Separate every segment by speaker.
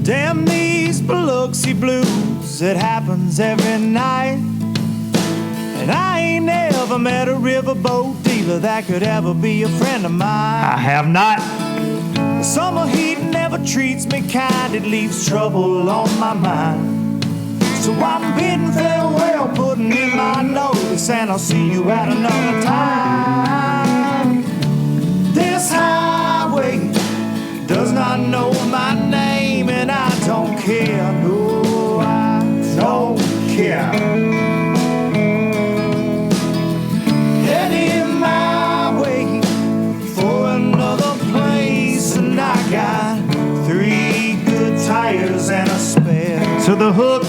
Speaker 1: Damn these Biloxi blues, it happens every night. And I ain't ever met a riverboat dealer that could ever be a friend of mine.
Speaker 2: I have not.
Speaker 1: The summer heat never treats me kind, it leaves trouble on my mind. So I'm bidding farewell, putting in my notice, and I'll see you at another time. This highway does not know my name, and I don't care, no, I don't care. Heading my way for another place, and I got 3 good tires and a spare.
Speaker 2: To the hook.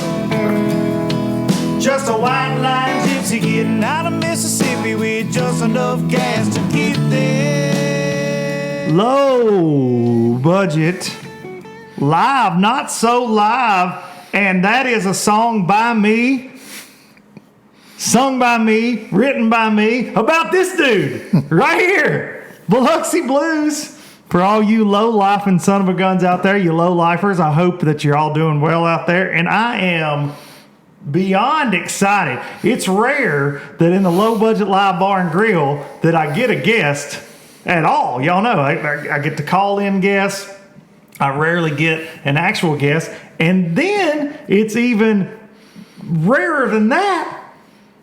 Speaker 1: Just a white line gypsy getting out of Mississippi with just enough gas to get there.
Speaker 2: Low budget, live, not so live, and that is a song by me, sung by me, written by me, about this dude right here, Biloxi Blues. For all you low-life and son of a guns out there, you low-lifers, I hope that you're all doing well out there, and I am beyond excited. It's rare that in the Low Budget Live Bar and Grill that I get a guest at all. Y'all know I get to call in guests. I rarely get an actual guest. And then it's even rarer than that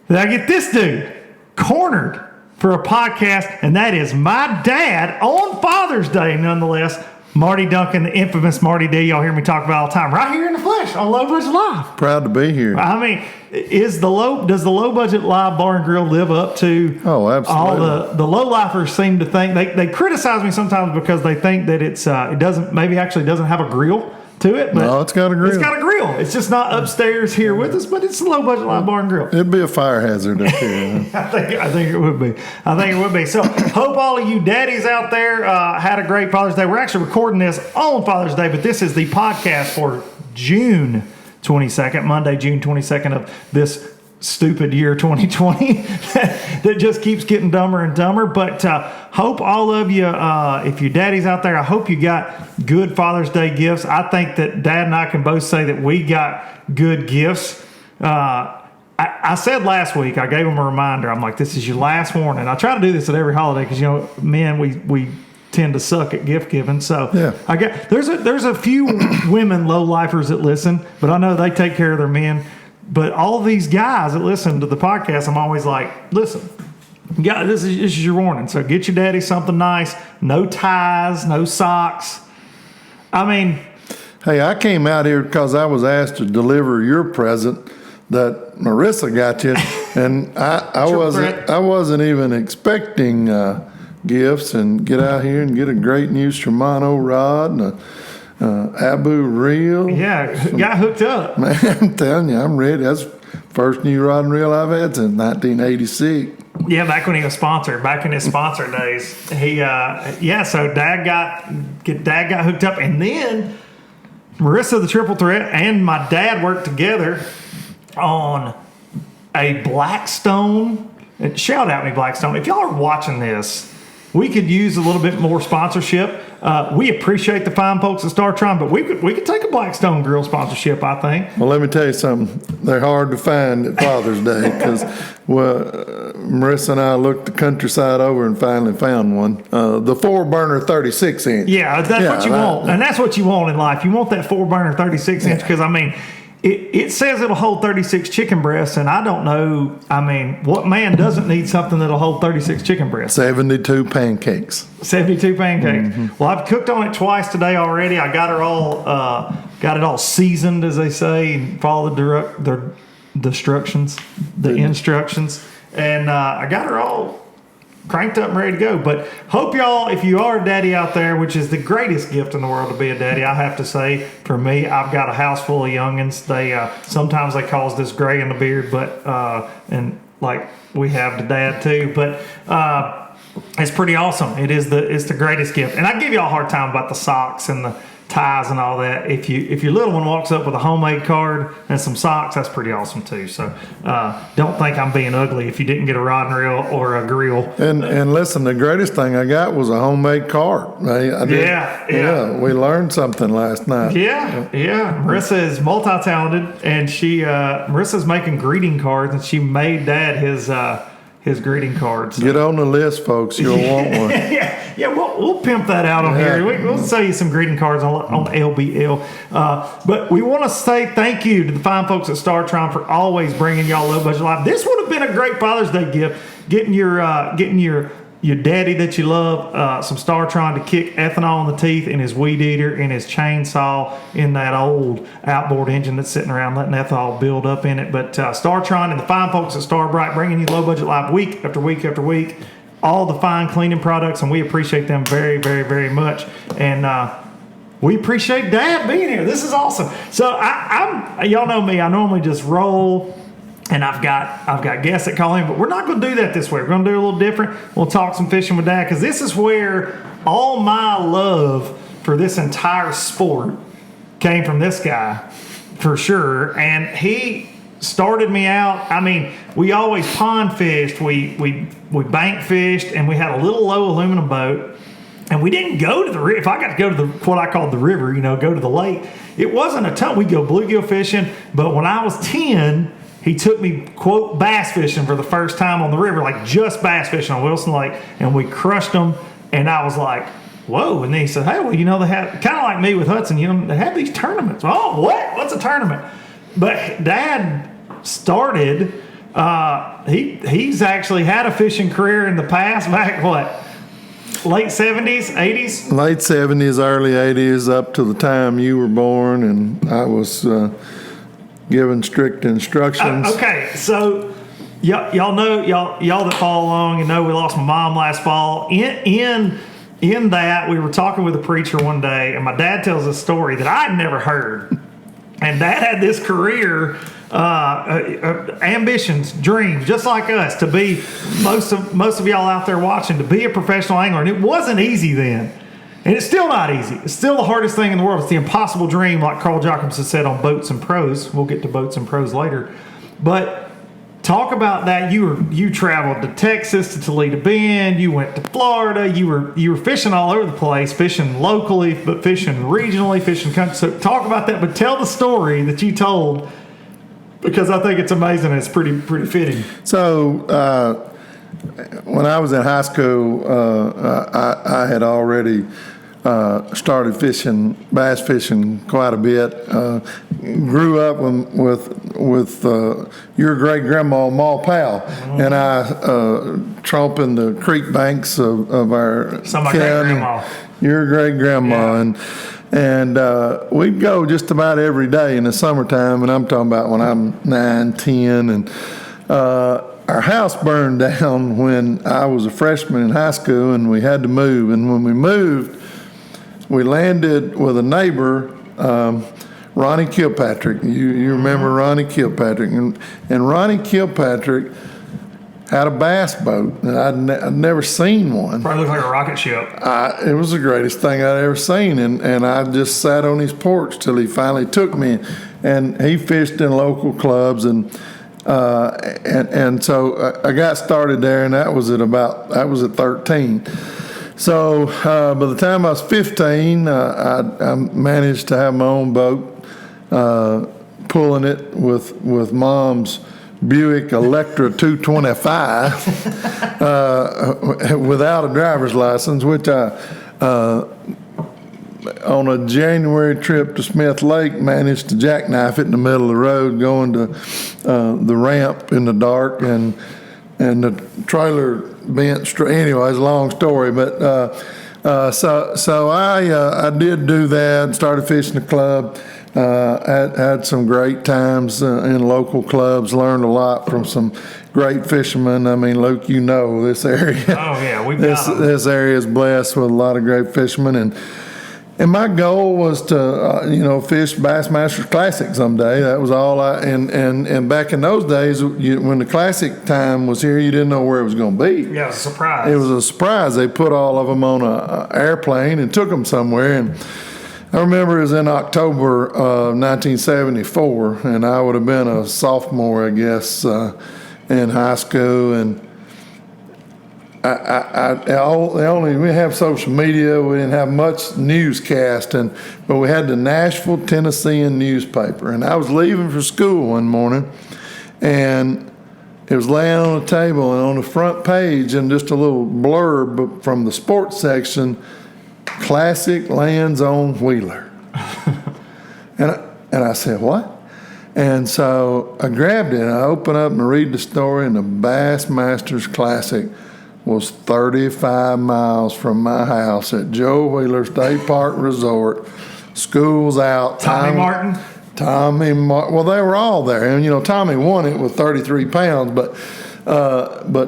Speaker 2: I get this dude cornered for a podcast, and that is my dad on Father's Day, nonetheless. Marty Dunkin, the infamous Marty D. Y'all hear me talk about all the time, right here in the flesh on Low Budget Live.
Speaker 3: Proud to be here.
Speaker 2: I mean, does the Low Budget Live Bar and Grill live up to
Speaker 3: absolutely.
Speaker 2: all the low lifers seem to think they criticize me sometimes because they think that it doesn't have a grill to it. But
Speaker 3: no, it's got a grill.
Speaker 2: It's got a grill. It's just not upstairs here with us, but it's a Low Budget Live Bar and Grill.
Speaker 3: It'd be a fire hazard up here.
Speaker 2: I think it would be. So hope all of you daddies out there had a great Father's Day. We're actually recording this on Father's Day, but this is the podcast for June 22nd, Monday, June 22nd of this stupid year 2020 that just keeps getting dumber and dumber. But hope all of you, if your daddies out there, I hope you got good Father's Day gifts. I think that Dad and I can both say that we got good gifts. I said last week, I gave him a reminder. I'm like, this is your last warning. I try to do this at every holiday because, men, we tend to suck at gift giving. So
Speaker 3: yeah.
Speaker 2: There's a few women low lifers that listen, but I know they take care of their men. But all these guys that listen to the podcast, I'm always like, listen, this is your warning. So get your daddy something nice. No ties, no socks. I mean,
Speaker 3: hey, I came out here because I was asked to deliver your present that Marissa got you, and I wasn't even expecting gifts, and get out here and get a great new Shimano rod and a Abu reel.
Speaker 2: Yeah, got hooked up.
Speaker 3: Man, I'm telling you, I'm ready. That's the first new rod and reel I've had since 1986.
Speaker 2: Yeah, back when he was sponsored, back in his sponsor days. So Dad got hooked up, and then Marissa, the Triple Threat, and my dad worked together on a Blackstone. And shout out me, Blackstone. If y'all are watching this, we could use a little bit more sponsorship. We appreciate the fine folks at StarTron, but we could take a Blackstone Grill sponsorship, I think.
Speaker 3: Well, let me tell you something. They're hard to find at Father's Day because Marissa and I looked the countryside over and finally found one. The 4-burner 36-inch.
Speaker 2: Yeah, that's what you want. And that's what you want in life. You want that 4-burner 36-inch because, I mean, it says it'll hold 36 chicken breasts, and I don't know, what man doesn't need something that'll hold 36 chicken breasts?
Speaker 3: 72 pancakes. 72 pancakes.
Speaker 2: Mm-hmm. Well, I've cooked on it twice today already. I got it all seasoned, as they say, and follow the instructions. And I got her all cranked up and ready to go. But hope y'all, if you are a daddy out there, which is the greatest gift in the world to be a daddy, I have to say, for me, I've got a house full of youngins. They sometimes they cause this gray in the beard, but and like we have the dad too. But it's pretty awesome. It's the greatest gift. And I give y'all a hard time about the socks and the ties and all that. If your little one walks up with a homemade card and some socks, that's pretty awesome too. So don't think I'm being ugly if you didn't get a rod and reel or a grill.
Speaker 3: And listen, the greatest thing I got was a homemade card. I did,
Speaker 2: Yeah.
Speaker 3: We learned something last night.
Speaker 2: Yeah. Marissa is multi-talented, and Marissa's making greeting cards, and she made Dad his greeting cards.
Speaker 3: Get on the list, folks. You'll want one.
Speaker 2: Yeah, we'll pimp that out on here. We'll sell you some greeting cards on LBL. But we want to say thank you to the fine folks at StarTron for always bringing y'all Low Budget Life. This would have been a great Father's Day gift, getting your daddy that you love some StarTron to kick ethanol in the teeth in his weed eater, in his chainsaw, in that old outboard engine that's sitting around letting ethanol build up in it. But StarTron and the fine folks at Starbright bringing you Low Budget Life week after week after week. All the fine cleaning products, and we appreciate them very, very, very much. And we appreciate Dad being here. This is awesome. So I'm y'all know me. I normally just roll. And I've got guests that call in, but we're not going to do that this way. We're going to do a little different. We'll talk some fishing with Dad, because this is where all my love for this entire sport came from. This guy, for sure. And he started me out. I mean, we always pond fished, we bank fished, and we had a little low aluminum boat. And we didn't go to the river. If I got to go to what I called the river, go to the lake, it wasn't a ton. We'd go bluegill fishing. But when I was 10, he took me, quote, bass fishing for the first time on the river, like just bass fishing on Wilson Lake, and we crushed them. And I was like, whoa. And then he said, hey, well, they have, kind of like me with Hudson, they have these tournaments. Oh, what? What's a tournament? But Dad started, he's actually had a fishing career in the past, back late 70s, 80s?
Speaker 3: Late 70s, early 80s, up to the time you were born, and I was given strict instructions.
Speaker 2: Okay, so y'all know, y'all that follow along, we lost my mom last fall. In that, we were talking with a preacher one day, and my dad tells a story that I'd never heard. And Dad had this career, ambitions, dreams, just like us, to be most of y'all out there watching, to be a professional angler. And it wasn't easy then. And it's still not easy. It's still the hardest thing in the world. It's the impossible dream, like Carl Jocumsen said on Boats and Pros. We'll get to Boats and Pros later. But talk about that. You traveled to Texas, to Toledo Bend. You went to Florida. You were fishing all over the place, fishing locally, but fishing regionally, fishing country. So talk about that. But tell the story that you told, because I think it's amazing. And it's pretty fitting.
Speaker 3: So when I was in high school, I had already started bass fishing quite a bit. Grew up with your great grandma, Ma Powell, and I tromping the creek banks of our county. Your great grandma, and we'd go just about every day in the summertime, and I'm talking about when I'm 9, 10, and our house burned down when I was a freshman in high school, and we had to move. And when we moved, we landed with a neighbor, Ronnie Kilpatrick. You remember Ronnie Kilpatrick. And Ronnie Kilpatrick had a bass boat, and I'd never seen one.
Speaker 2: Probably looked like a rocket ship.
Speaker 3: It was the greatest thing I'd ever seen, and I just sat on his porch till he finally took me. And he fished in local clubs, and so I got started there, and that was at 13. So by the time I was 15, I managed to have my own boat, pulling it with Mom's Buick Electra 225 without a driver's license, which I on a January trip to Smith Lake managed to jackknife it in the middle of the road going to the ramp in the dark, and the trailer bent straight. Anyway, it's a long story, but so I did do that, started fishing the club, had some great times in local clubs, learned a lot from some great fishermen. I mean, Luke, this area.
Speaker 2: Oh yeah, we've got them.
Speaker 3: This area is blessed with a lot of great fishermen, and my goal was to, fish Bassmasters Classic someday. That was all and back in those days, when the Classic time was here, you didn't know where it was going to be.
Speaker 2: Yeah, it was a surprise.
Speaker 3: It was a surprise. They put all of them on an airplane and took them somewhere. And I remember it was in October of 1974, and I would have been a sophomore, I guess, in high school. And we have social media. We didn't have much newscast, but we had the Nashville Tennessean newspaper. And I was leaving for school one morning, and it was laying on the table, and on the front page, and just a little blurb from the sports section, "Classic lands on Wheeler." and I said, "What?" And so I grabbed it, and I opened up and read the story, and the Bassmasters Classic was 35 miles from my house at Joe Wheeler State Park Resort. School's out.
Speaker 2: Tommy Martin?
Speaker 3: Well, they were all there. And, Tommy won it with 33 pounds, but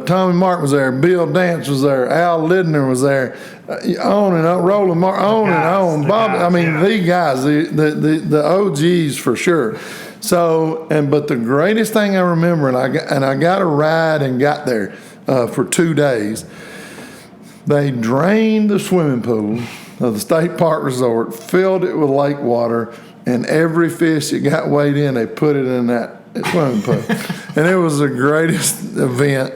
Speaker 3: Tommy Martin was there. Bill Dance was there. Al Lidner was there. On and on. Roland Martin, on and on. Bob, the guys, the OGs for sure. So, but the greatest thing I remember, and I got a ride and got there for 2 days. They drained the swimming pool of the State Park Resort, filled it with lake water, and every fish that got weighed in, they put it in that swimming pool. And it was the greatest event.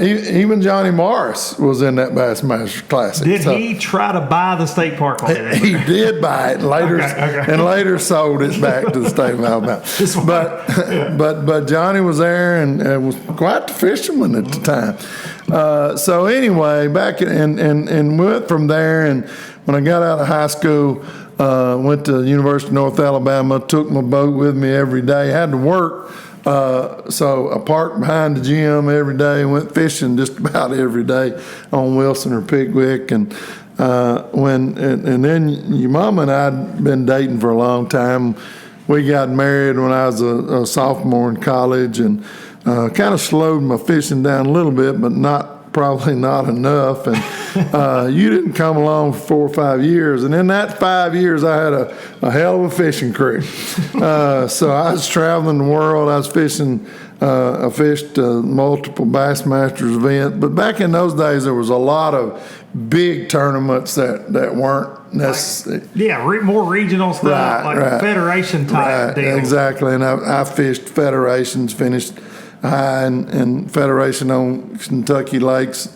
Speaker 3: Even Johnny Morris was in that Bassmasters Classic.
Speaker 2: Did he try to buy the state park land?
Speaker 3: He did buy it later, and later sold it back to the state of Alabama. But Johnny was there and was quite the fisherman at the time. So anyway, back and went from there. And when I got out of high school, went to the University of North Alabama, took my boat with me every day. Had to work, so I parked behind the gym every day, went fishing just about every day on Wilson or Pickwick. And then your mama and I had been dating for a long time. We got married when I was a sophomore in college, and kind of slowed my fishing down a little bit, but probably not enough. And you didn't come along for 4 or 5 years. And in that 5 years, I had a hell of a fishing crew. So I was traveling the world. I was fishing. I fished multiple Bassmasters events. But back in those days, there was a lot of big tournaments that weren't necessary.
Speaker 2: More regional stuff, federation type deals.
Speaker 3: Exactly. And I fished federations, finished high in Federation on Kentucky Lakes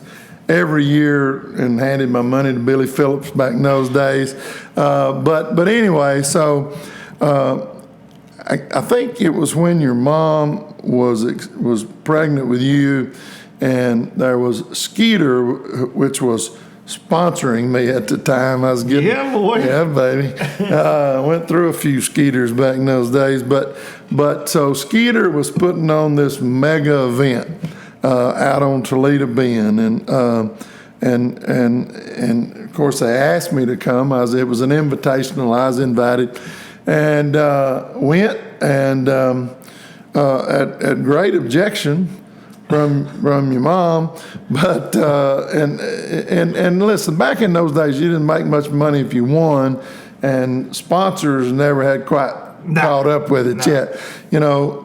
Speaker 3: every year, and handed my money to Billy Phillips back in those days. But anyway, so I think it was when your mom was pregnant with you, and there was Skeeter, which was sponsoring me at the time. I was getting,
Speaker 2: yeah, boy,
Speaker 3: yeah, baby. Went through a few Skeeters back in those days, but so Skeeter was putting on this mega event out on Toledo Bend, and of course they asked me to come. It was an invitational. I was invited, and went, and at great objection from your mom, but and listen, back in those days, you didn't make much money if you won, and sponsors never had quite caught up with it yet.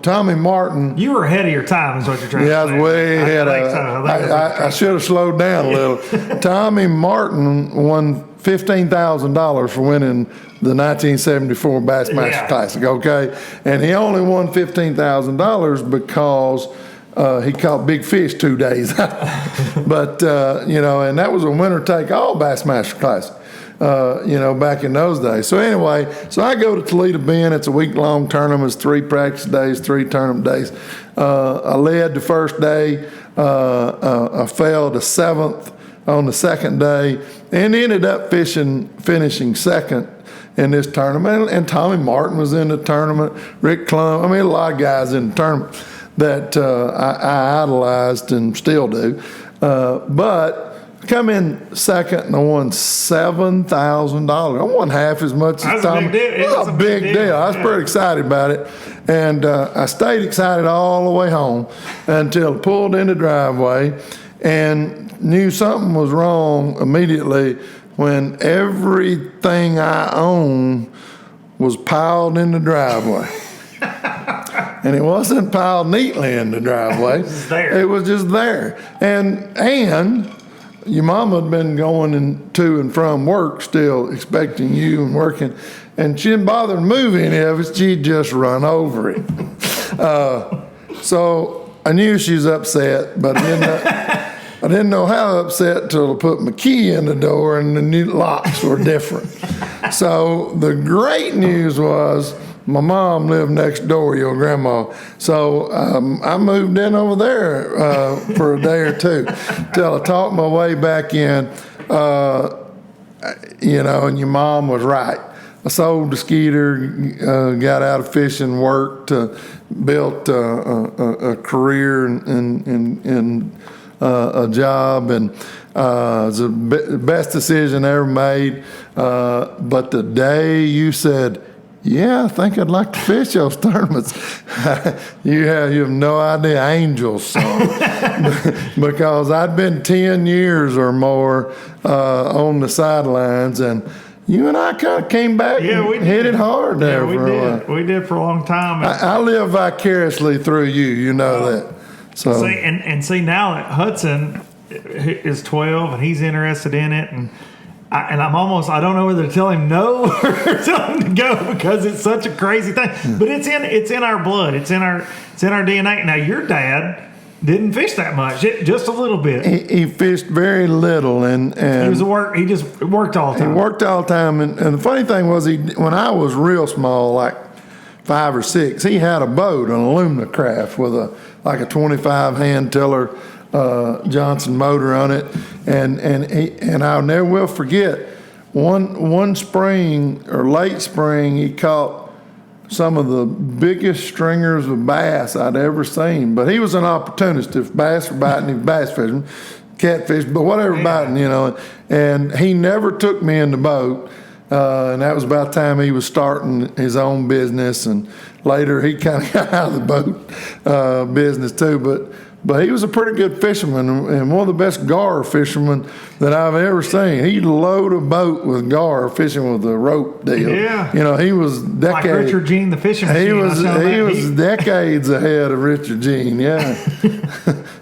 Speaker 3: Tommy Martin.
Speaker 2: You were ahead of your time, is what you're trying to say.
Speaker 3: Yeah, I was way ahead. I should have slowed down a little. Tommy Martin won $15,000 for winning the 1974 Bassmasters Classic. Okay, and he only won $15,000 because he caught big fish 2 days. But, and that was a winner-take-all Bassmaster Classic, back in those days. So anyway, I go to Toledo Bend. It's a week-long tournament. It's 3 practice days, 3 tournament days. I led the first day. I fell to 7th on the second day, and ended up finishing second in this tournament. And Tommy Martin was in the tournament, Rick Klum. A lot of guys in the tournament that I idolized and still do. But I come in second, and I won $7,000. I won half as much as Tommy. It was a big deal. I was pretty excited about it. And I stayed excited all the way home until I pulled in the driveway and knew something was wrong immediately when everything I owned was piled in the driveway. And it wasn't piled neatly in the driveway. It was just there. And your mom had been going to and from work, still expecting you and working, and she didn't bother to move any of it. She'd just run over it. So I knew she was upset, but I didn't know how upset till I put my key in the door and the new locks were different. So the great news was my mom lived next door, your grandma. So I moved in over there for a day or two till I talked my way back in, and your mom was right. I sold the Skeeter, got out of fishing, worked, built a career in a job, and it was the best decision I ever made. But the day you said, yeah, I think I'd like to fish those tournaments, you have no idea, Angels song. Because I'd been 10 years or more on the sidelines, and you and I kind of came back and hit it hard there for a while.
Speaker 2: We did for a long time.
Speaker 3: I live vicariously through you, you know that. So
Speaker 2: see now that Hudson is 12 and he's interested in it, and I don't know whether to tell him no or tell him to go because it's such a crazy thing. But it's in our blood. It's in our DNA. Now your dad didn't fish that much, just a little bit.
Speaker 3: He fished very little, and
Speaker 2: he just worked all the time.
Speaker 3: He worked all the time, and the funny thing was, when I was real small, like 5 or 6, he had a boat, an aluminum craft with a 25 hand tiller Johnson motor on it, and I'll never will forget one spring or late spring he caught some of the biggest stringers of bass I'd ever seen. But he was an opportunist. If bass were biting, he was bass fishing, catfish, but whatever biting, And he never took me in the boat. And that was about the time he was starting his own business. And later he kind of got out of the boat business too. But he was a pretty good fisherman and one of the best gar fishermen that I've ever seen. He'd load a boat with gar fishing with a rope deal.
Speaker 2: Yeah.
Speaker 3: He was decades.
Speaker 2: Like Richard Gene, the fishing machine.
Speaker 3: He was decades ahead of Richard Gene, yeah.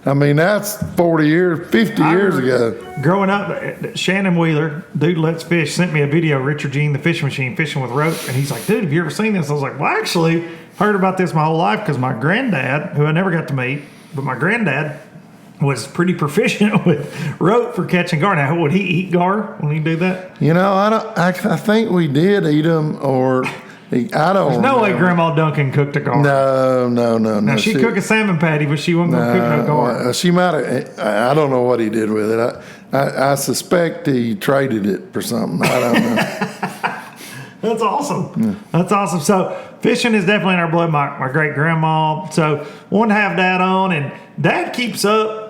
Speaker 3: I mean, that's 40 years, 50 years ago.
Speaker 2: Growing up, Shannon Wheeler, Dude Let's Fish, sent me a video of Richard Gene, the fishing machine, fishing with rope. And he's like, dude, have you ever seen this? I was like, well, actually, heard about this my whole life because my granddad, who I never got to meet, but my granddad was pretty proficient with rope for catching gar. Now, would he eat gar when he do that?
Speaker 3: I think we did eat them, or I don't.
Speaker 2: There's no way Grandma Dunkin cooked a gar.
Speaker 3: No.
Speaker 2: Now she'd cook a salmon patty, but she wasn't going to cook no gar.
Speaker 3: She might have. I don't know what he did with it. I suspect he traded it for something. I don't know.
Speaker 2: That's awesome. Yeah. That's awesome. So fishing is definitely in our blood. My great grandma. So wanted to have Dad on, and Dad keeps up.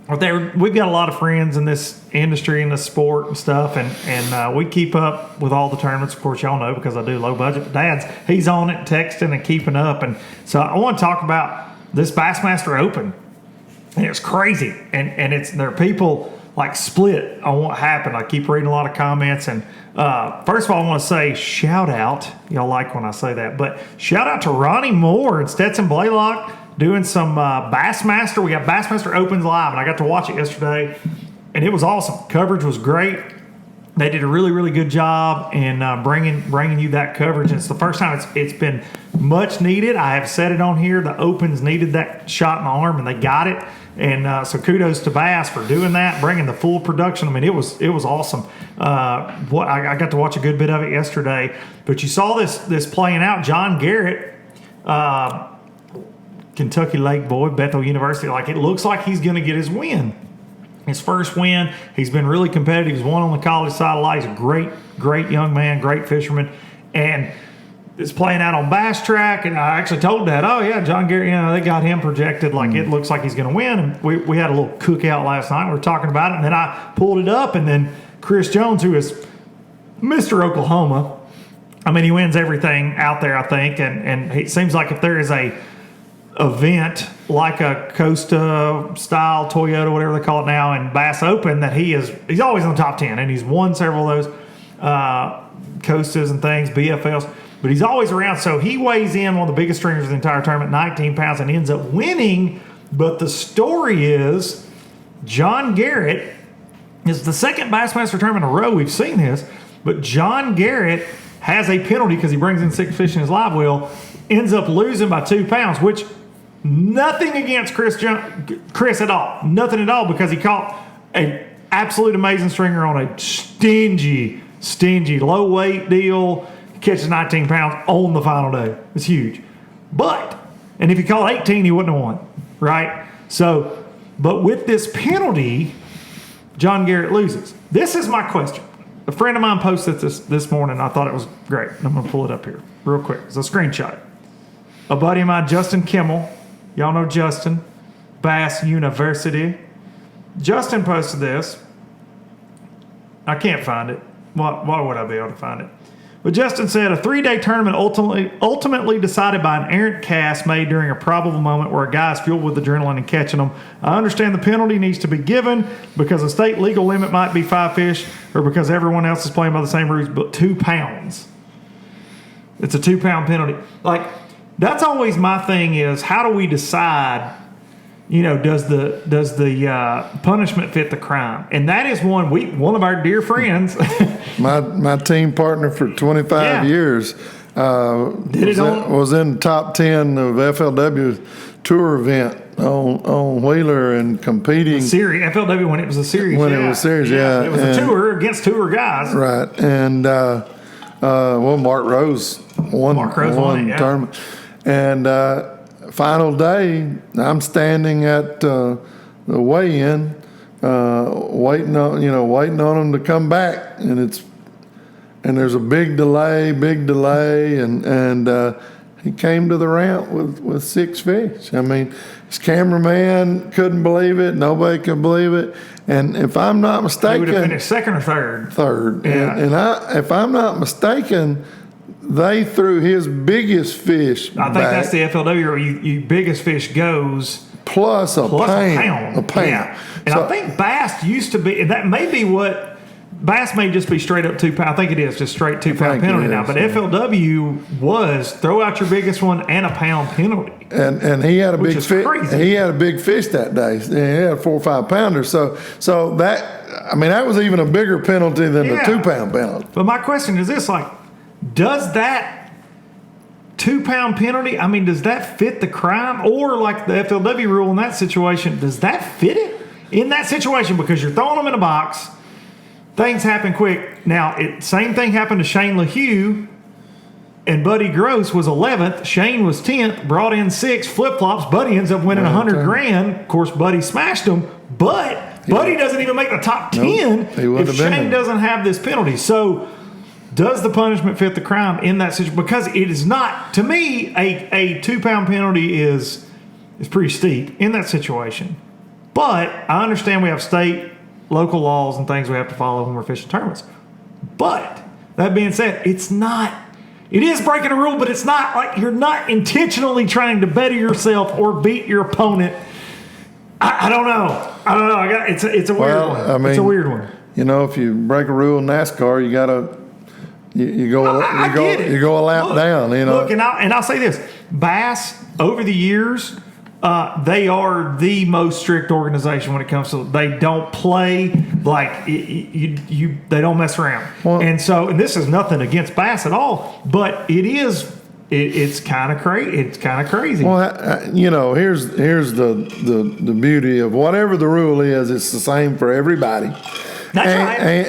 Speaker 2: We've got a lot of friends in this industry and this sport and stuff, and we keep up with all the tournaments. Of course, y'all know because I do low budget. But he's on it, texting and keeping up, and so I want to talk about this Bassmaster Open, and it's crazy, and there are people like split on what happened. I keep reading a lot of comments, and first of all, I want to say shout out. Y'all like when I say that, but shout out to Ronnie Moore and Stetson Blaylock doing some Bassmaster. We got Bassmaster Opens live, and I got to watch it yesterday, and it was awesome. Coverage was great. They did a really, really good job in bringing you that coverage. And it's the first time it's been much needed. I have said it on here. The Opens needed that shot in the arm, and they got it. And so kudos to Bass for doing that, bringing the full production. I mean, it was awesome. I got to watch a good bit of it yesterday. But you saw this playing out. John Garrett, Kentucky Lake boy, Bethel University. Like, it looks like he's going to get his win. His first win. He's been really competitive. He's won on the college side a lot. He's a great, great young man, great fisherman. And it's playing out on Bass Track. And I actually told Dad, oh, yeah, John Garrett, they got him projected. Like, it looks like he's going to win. And we had a little cookout last night. We were talking about it. And then I pulled it up. And then Chris Jones, who is Mr. Oklahoma, I mean, he wins everything out there, I think. And it seems like if there is a event like a Costa style Toyota, whatever they call it now, and Bass Open, that he's always in the top 10, and he's won several of those Costas and things, BFLs, but he's always around. So he weighs in one of the biggest stringers of the entire tournament, 19 pounds, and ends up winning. But the story is John Garrett It's the second Bassmaster tournament in a row we've seen this, but John Garrett has a penalty because he brings in 6 fish in his live well, ends up losing by 2 pounds, which nothing against Chris at all. Nothing at all, because he caught an absolute amazing stringer on a stingy, low weight deal. He catches 19 pounds on the final day. It's huge. And if he caught 18, he wouldn't have won, right? So, but with this penalty, John Garrett loses. This is my question. A friend of mine posted this morning. I thought it was great. I'm going to pull it up here real quick. It's a screenshot. A buddy of mine, Justin Kimmel. Y'all know Justin. Bass University. Justin posted this. I can't find it. Why would I be able to find it? But Justin said, a 3-day tournament ultimately decided by an errant cast made during a probable moment where a guy is fueled with adrenaline and catching them. I understand the penalty needs to be given because the state legal limit might be 5 fish or because everyone else is playing by the same rules, but 2 pounds. It's a 2-pound penalty. Like, that's always my thing is, how do we decide, does the punishment fit the crime? And that is one of our dear friends.
Speaker 3: my team partner for 25 years was in the top 10 of FLW tour event on Wheeler and competing.
Speaker 2: FLW when it was a series.
Speaker 3: It was series, yeah.
Speaker 2: It was a tour against tour guys.
Speaker 3: Right. And, Mark Rose won the tournament. And final day, I'm standing at the weigh-in, waiting on them to come back, and there's a big delay, and he came to the ramp with 6 fish. I mean, his cameraman couldn't believe it. Nobody could believe it. And if I'm not mistaken,
Speaker 2: he would have finished second or third.
Speaker 3: Third.
Speaker 2: Yeah.
Speaker 3: And if I'm not mistaken, they threw his biggest fish
Speaker 2: I think
Speaker 3: back,
Speaker 2: that's the FLW. Your biggest fish goes
Speaker 3: plus a pound. A pound.
Speaker 2: Yeah. And I think bass used to be. That may be what bass may just be straight up 2 pound. I think it is just straight 2 pound penalty now. But FLW was throw out your biggest one and a pound penalty.
Speaker 3: And he had a big fish. He had a big fish that day. He had a 4 or 5 pounder. So that was even a bigger penalty than the 2 pound penalty.
Speaker 2: But my question is this: does that 2 pound penalty, does that fit the crime? Or like the FLW rule in that situation, does that fit it in that situation? Because you're throwing them in a box, things happen quick. Now, same thing happened to Shane LaHue, and Buddy Gross was 11th. Shane was 10th, brought in 6 flip-flops. Buddy ends up winning $100,000. Of course, Buddy smashed him, but Buddy doesn't even make the top 10 if Shane doesn't have this penalty. So, does the punishment fit the crime in that situation? Because it is not, to me, a 2 pound penalty is pretty steep in that situation. But I understand we have state, local laws and things we have to follow when we're fishing tournaments. But that being said, it is breaking a rule, but it's not like you're not intentionally trying to better yourself or beat your opponent. I don't know. It's a weird one. It's a weird one.
Speaker 3: If you break a rule in NASCAR, you got to. You go a lap down,
Speaker 2: Look, and I'll say this: Bass over the years, they are the most strict organization when it comes to. They don't play like they don't mess around, and this is nothing against Bass at all, but it's kind of crazy. It's kind of crazy.
Speaker 3: Well, here's the beauty of whatever the rule is. It's the same for everybody.
Speaker 2: That's right.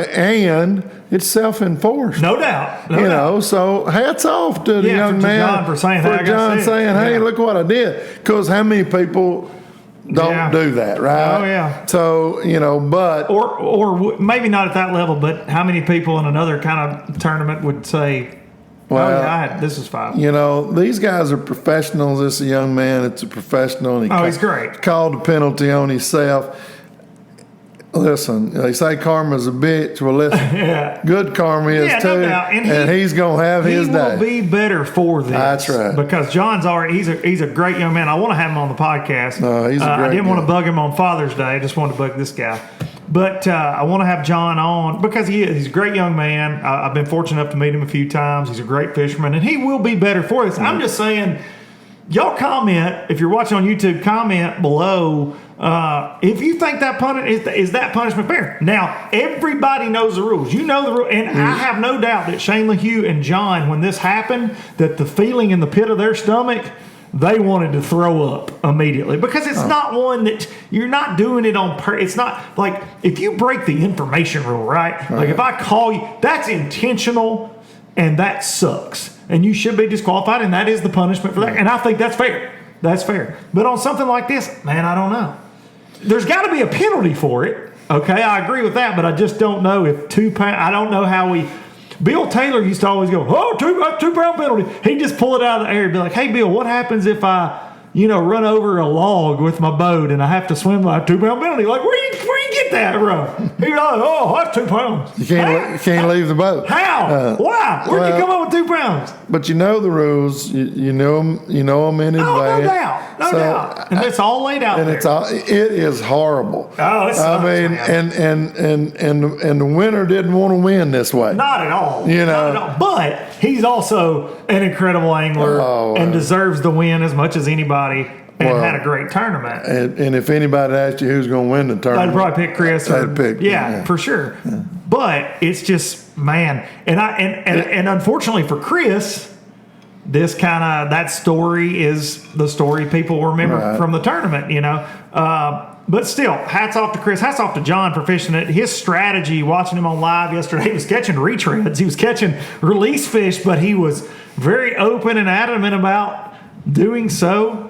Speaker 3: And it's self-enforced.
Speaker 2: No doubt.
Speaker 3: So hats off to the young man.
Speaker 2: John for saying,
Speaker 3: hey, look what I did. Because how many people don't do that, right?
Speaker 2: Oh, yeah.
Speaker 3: So, but.
Speaker 2: Or maybe not at that level, but how many people in another kind of tournament would say, this is 5.
Speaker 3: These guys are professionals. This is a young man. It's a professional.
Speaker 2: He's great.
Speaker 3: Called a penalty on himself. Listen, they say karma's a bitch. Well, listen, good karma is too,
Speaker 2: no doubt. And
Speaker 3: he's gonna have his day.
Speaker 2: He will be better for this.
Speaker 3: That's right.
Speaker 2: Because John's he's a great young man. I want to have him on the podcast.
Speaker 3: No, he's a great
Speaker 2: I didn't
Speaker 3: guy.
Speaker 2: want to bug him on Father's Day. I just wanted to bug this guy. But I want to have John on because he's a great young man. I've been fortunate enough to meet him a few times. He's a great fisherman, and he will be better for this. I'm just saying, y'all comment if you're watching on YouTube. Comment below. if you think that is that punishment fair? Now, everybody knows the rules. You know the rules. And I have no doubt that Shane LaHue and John, when this happened, that the feeling in the pit of their stomach, they wanted to throw up immediately. Because it's not one that you're not doing it on purpose. It's not like if you break the information rule, right? Like if I call you, that's intentional and that sucks. And you should be disqualified, and that is the punishment for that. And I think that's fair. That's fair. But on something like this, man, I don't know. There's got to be a penalty for it. Okay, I agree with that, but I just don't know if 2 pounds. I don't know how we. Bill Taylor used to always go, oh, 2 pound penalty. He'd just pull it out of the air and be like, hey, Bill, what happens if I, run over a log with my boat and I have to swim like 2 pound penalty? Like, where you get that from? He's like, oh, that's 2 pounds.
Speaker 3: You can't leave the boat.
Speaker 2: How? Why? Where'd you come up with 2 pounds?
Speaker 3: But you know the rules. You know them in advance.
Speaker 2: Oh, no doubt. No doubt. And it's all laid out
Speaker 3: and
Speaker 2: there.
Speaker 3: It is horrible.
Speaker 2: Oh, it sucks,
Speaker 3: and the winner didn't want to win this way.
Speaker 2: Not at all.
Speaker 3: Not
Speaker 2: at all. But he's also an incredible angler and deserves the win as much as anybody. And had a great tournament.
Speaker 3: And if anybody asked you who's going to win the tournament,
Speaker 2: I'd probably pick Chris.
Speaker 3: I'd pick.
Speaker 2: Yeah, for sure. Yeah. But it's just, man, and unfortunately for Chris, that story is the story people remember from the tournament. But still, hats off to Chris. Hats off to John for fishing it. His strategy, watching him on live yesterday, he was catching retreads. He was catching release fish, but he was very open and adamant about doing so.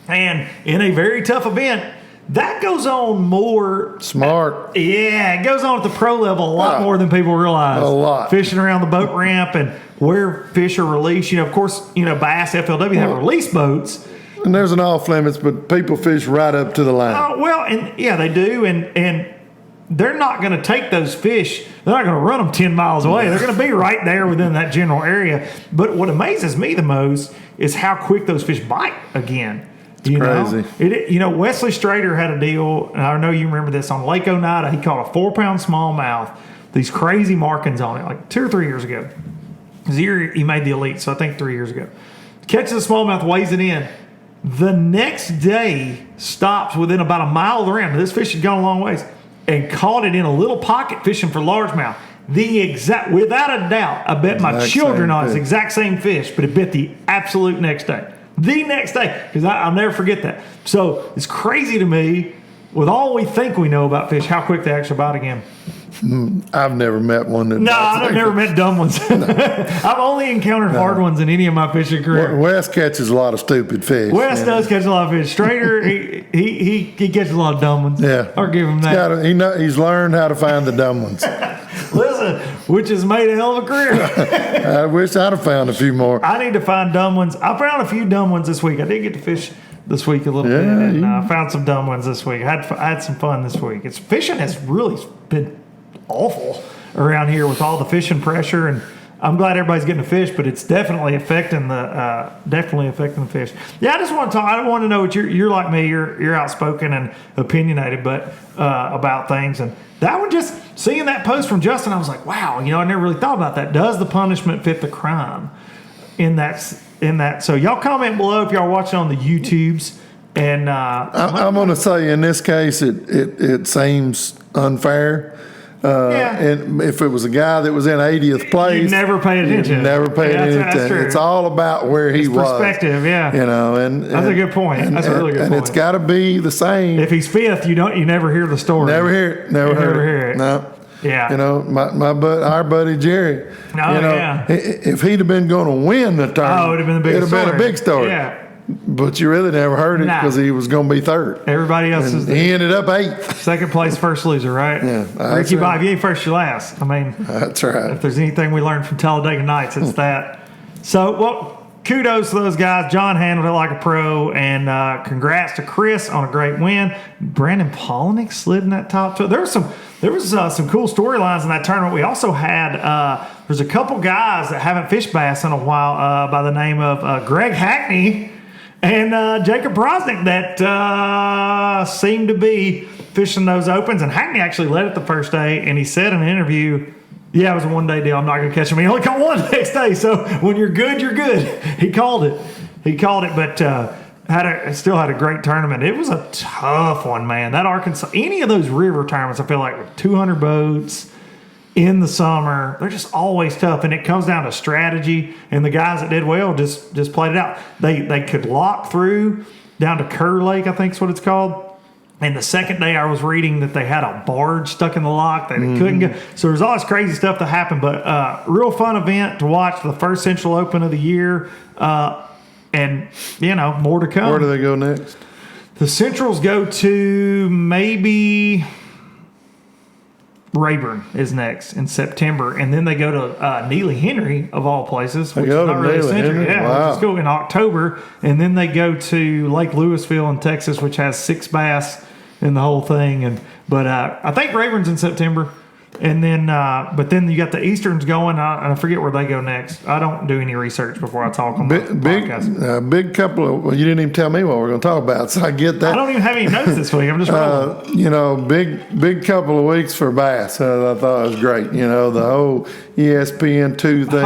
Speaker 2: And in a very tough event, that goes on more. Smart. It goes on at the pro level a lot more than people realize.
Speaker 3: A lot.
Speaker 2: Fishing around the boat ramp and where fish are released. Of course, Bass, FLW have release boats.
Speaker 3: And there's an off limits, but people fish right up to the line.
Speaker 2: They do. And they're not going to take those fish. They're not going to run them 10 miles away. They're going to be right there within that general area. But what amazes me the most is how quick those fish bite again.
Speaker 3: Crazy.
Speaker 2: Wesley Strader had a deal, and I know you remember this, on Lake Oneida. He caught a 4-pound smallmouth, these crazy markings on it, like 2 or 3 years ago. He made the elite, so I think 3 years ago. Catches a smallmouth, weighs it in. The next day, stops within about a mile of the rim. This fish had gone a long ways, and caught it in a little pocket fishing for largemouth. Without a doubt, I bet my children on it's the exact same fish, but it bit the absolute next day. The next day, because I'll never forget that. So it's crazy to me, with all we think we know about fish, how quick they actually bite again.
Speaker 3: I've never met one that.
Speaker 2: No, I've never met dumb ones. I've only encountered hard ones in any of my fishing career.
Speaker 3: Wes catches a lot of stupid fish.
Speaker 2: Wes does catch a lot of fish. Strader, he catches a lot of dumb ones.
Speaker 3: Yeah,
Speaker 2: I'll give him that.
Speaker 3: He's learned how to find the dumb ones.
Speaker 2: Listen, which has made a hell of a career.
Speaker 3: I wish I'd have found a few more.
Speaker 2: I need to find dumb ones. I found a few dumb ones this week. I did get to fish this week a little bit, and I found some dumb ones this week. I had some fun this week. Fishing has really been awful around here with all the fishing pressure, and I'm glad everybody's getting to fish, but it's definitely affecting the fish. Yeah, I just want to talk. I want to know what you're like me. You're outspoken and opinionated, but about things. And that one, just seeing that post from Justin, I was like, wow. I never really thought about that. Does the punishment fit the crime in that? So y'all comment below if y'all watching on the YouTubes. And
Speaker 3: I'm going to say in this case, it seems unfair. And if it was a guy that was in 80th place,
Speaker 2: you'd never pay attention.
Speaker 3: That's true. It's all about where he was.
Speaker 2: Perspective, and that's a good point. That's a really good point.
Speaker 3: And it's got to be the same.
Speaker 2: If he's fifth, you never hear the story.
Speaker 3: Never hear it. Never hear it. No.
Speaker 2: Yeah.
Speaker 3: Our buddy Jerry. If he'd have been going to win the tournament, it'd have been a big story. Yeah. But you really never heard it because he was going to be third.
Speaker 2: Everybody else
Speaker 3: he ended up 8th.
Speaker 2: Second place, first loser, right?
Speaker 3: Yeah.
Speaker 2: Ricky Bob, you ain't first, you last.
Speaker 3: That's right.
Speaker 2: If there's anything we learned from Talladega Nights, it's that. So, kudos to those guys. John handled it like a pro, and congrats to Chris on a great win. Brandon Polnick slid in that top two. There was some cool storylines in that tournament. We also had there's a couple guys that haven't fished bass in a while by the name of Greg Hackney and Jacob Brosnick that seemed to be fishing those opens. And Hackney actually led it the first day, and he said in an interview, it was a one-day deal. I'm not going to catch him. He only caught one the next day. So when you're good, you're good. He called it. But still had a great tournament. It was a tough one, man. That Arkansas, any of those river tournaments, I feel like with 200 boats in the summer, they're just always tough, and it comes down to strategy. And the guys that did well just played it out. They could lock through down to Kerr Lake, I think is what it's called. And the second day, I was reading that they had a barge stuck in the lock that they couldn't go. So there's all this crazy stuff that happened, but real fun event to watch. The first Central Open of the year. And, more to come.
Speaker 3: Where do they go next?
Speaker 2: The Centrals go to maybe Rayburn is next in September. And then they go to Neely Henry, of all places, which is not really Central. Yeah,
Speaker 3: wow.
Speaker 2: Which is cool, in October. And then they go to Lake Louisville in Texas, which has 6 bass in the whole thing. But I think Rayburn's in September. And then, but then you got the Easterns going. I forget where they go next. I don't do any research before I talk on the podcast.
Speaker 3: Big couple of. Well, you didn't even tell me what we're going to talk about, so I get that.
Speaker 2: I don't even have any notes this week. I'm just rolling.
Speaker 3: Big couple of weeks for bass. I thought it was great. The whole ESPN2 thing.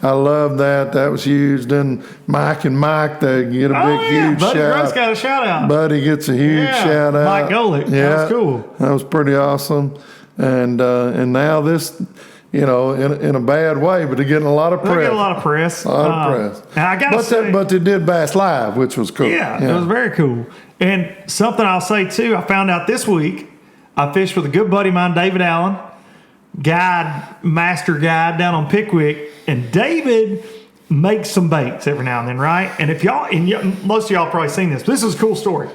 Speaker 3: I love that. That was huge. Then Mike, they get a huge
Speaker 2: Buddy
Speaker 3: shout.
Speaker 2: Gross got a shout out.
Speaker 3: Buddy gets a huge shout out.
Speaker 2: Mike Golick.
Speaker 3: Yeah,
Speaker 2: that was cool.
Speaker 3: That was pretty awesome. And now this, in a bad way, but they're getting a lot of press.
Speaker 2: They get a lot of press. And I got to say,
Speaker 3: but they did Bass Live, which was cool.
Speaker 2: Yeah, it was very cool. And something I'll say too, I found out this week, I fished with a good buddy of mine, David Allen, master guide down on Pickwick, and David makes some baits every now and then, right? And most of y'all probably seen this. This is a cool story.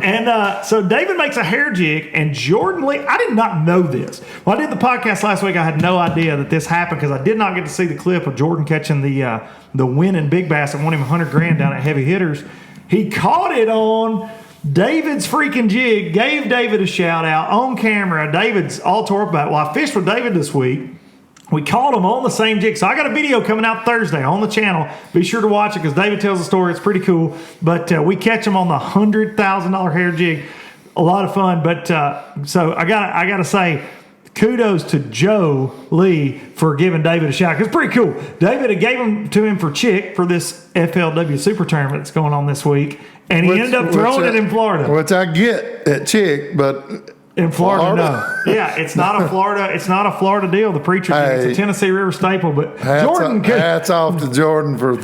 Speaker 2: And so David makes a hair jig, and Jordan Lee, I did not know this. When I did the podcast last week, I had no idea that this happened because I did not get to see the clip of Jordan catching the winning big bass that won him $100,000 down at Heavy Hitters. He caught it on David's freaking jig, gave David a shout out on camera. David's all tore up about it. Well, I fished with David this week. We caught him on the same jig. So I got a video coming out Thursday on the channel. Be sure to watch it because David tells the story. It's pretty cool. But we catch him on the $100,000 hair jig. A lot of fun. But so I got to say, kudos to Joe Lee for giving David a shout. It's pretty cool. David had gave him to him for Chick for this FLW Super Tournament that's going on this week. And he ended up throwing it in Florida.
Speaker 3: Which I get at Chick, but...
Speaker 2: In Florida, no. Yeah, it's not a Florida deal. The preacher did. It's a Tennessee River staple. But
Speaker 3: hats off to Jordan for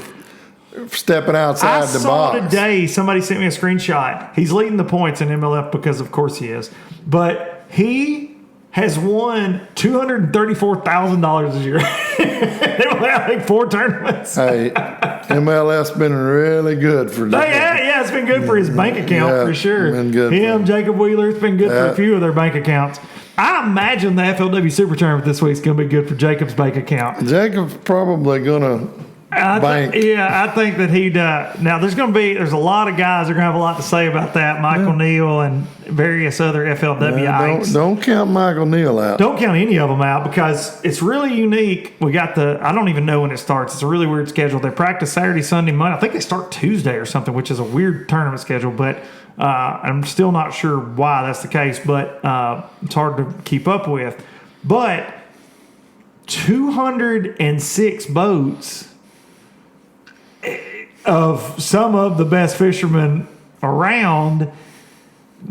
Speaker 3: stepping outside the box.
Speaker 2: I saw today somebody sent me a screenshot. He's leading the points in MLF because of course he is. But he has won $234,000 this year. They only had like 4 tournaments.
Speaker 3: Hey, MLF's been really good for them.
Speaker 2: Yeah, it's been good for his bank account for sure.
Speaker 3: Been good
Speaker 2: Jacob Wheeler, it's been good for a few of their bank accounts. I imagine the FLW Super Tournament this week is going to be good for Jacob's bank account.
Speaker 3: Jacob's probably going to bank.
Speaker 2: I think that he'd. Now, there's a lot of guys that are going to have a lot to say about that. Michael Neal and various other FLW
Speaker 3: Don't count Michael Neal out.
Speaker 2: Don't count any of them out because it's really unique. We got I don't even know when it starts. It's a really weird schedule. They practice Saturday, Sunday, Monday. I think they start Tuesday or something, which is a weird tournament schedule. But I'm still not sure why that's the case. But it's hard to keep up with. But 206 boats of some of the best fishermen around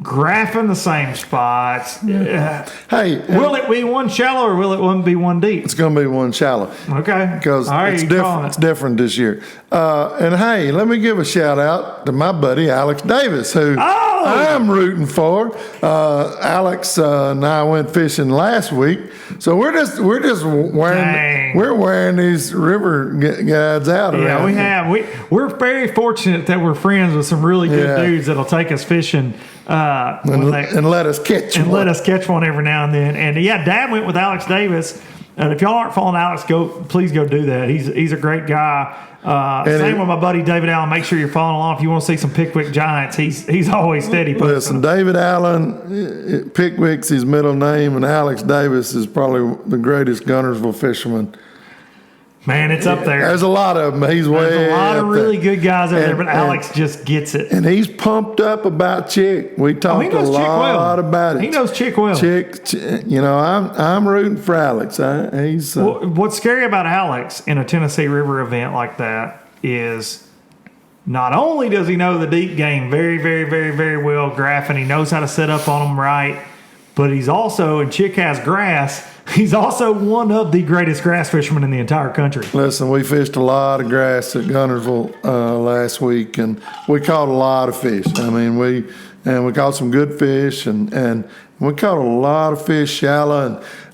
Speaker 2: graphing the same spots.
Speaker 3: Hey,
Speaker 2: will it be one shallow or will it be one deep?
Speaker 3: It's going to be one shallow.
Speaker 2: Okay.
Speaker 3: Because it's different. It's different this year. And hey, let me give a shout out to my buddy Alex Davis, who I'm rooting for. Alex and I went fishing last week, so we're just wearing these river guides out.
Speaker 2: Yeah, we have. We're very fortunate that we're friends with some really good dudes that'll take us fishing.
Speaker 3: And let us catch one.
Speaker 2: Let us catch one every now and then. And Dad went with Alex Davis. And if y'all aren't following Alex, please go do that. He's a great guy. Same with my buddy David Allen. Make sure you're following along if you want to see some Pickwick giants. He's always steady.
Speaker 3: Listen, David Allen, Pickwick's his middle name, and Alex Davis is probably the greatest Gunnersville fisherman.
Speaker 2: Man, it's up there.
Speaker 3: There's a lot of them. There's a lot
Speaker 2: of really good guys out there, but Alex just gets it.
Speaker 3: And he's pumped up about Chick. We talked a lot about it.
Speaker 2: He knows Chick well.
Speaker 3: Chick, I'm rooting for Alex.
Speaker 2: What's scary about Alex in a Tennessee River event like that is not only does he know the deep game very, very, very, very well, graphing, he knows how to set up on them right, but he's also, and Chick has grass, he's also one of the greatest grass fishermen in the entire country.
Speaker 3: Listen, we fished a lot of grass at Gunnersville last week, and we caught a lot of fish. I mean, we caught some good fish, and we caught a lot of fish shallow.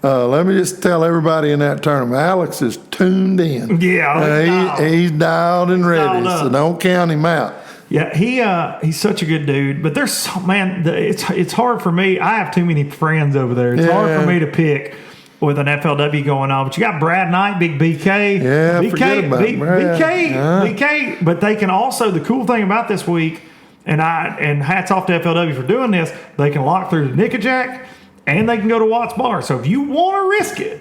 Speaker 3: And let me just tell everybody in that tournament, Alex is tuned in.
Speaker 2: Yeah,
Speaker 3: he's dialed and ready,
Speaker 2: dialed
Speaker 3: so don't count him out.
Speaker 2: Yeah, he's such a good dude. But there's so, man, it's hard for me. I have too many friends over there. It's hard for me to pick with an FLW going on. But you got Brad Knight, Big BK.
Speaker 3: Yeah,
Speaker 2: BK,
Speaker 3: forget about Brad.
Speaker 2: BK. But they can also, the cool thing about this week, and hats off to FLW for doing this, they can lock through the Nickajack and they can go to Watts Bar. So if you want to risk it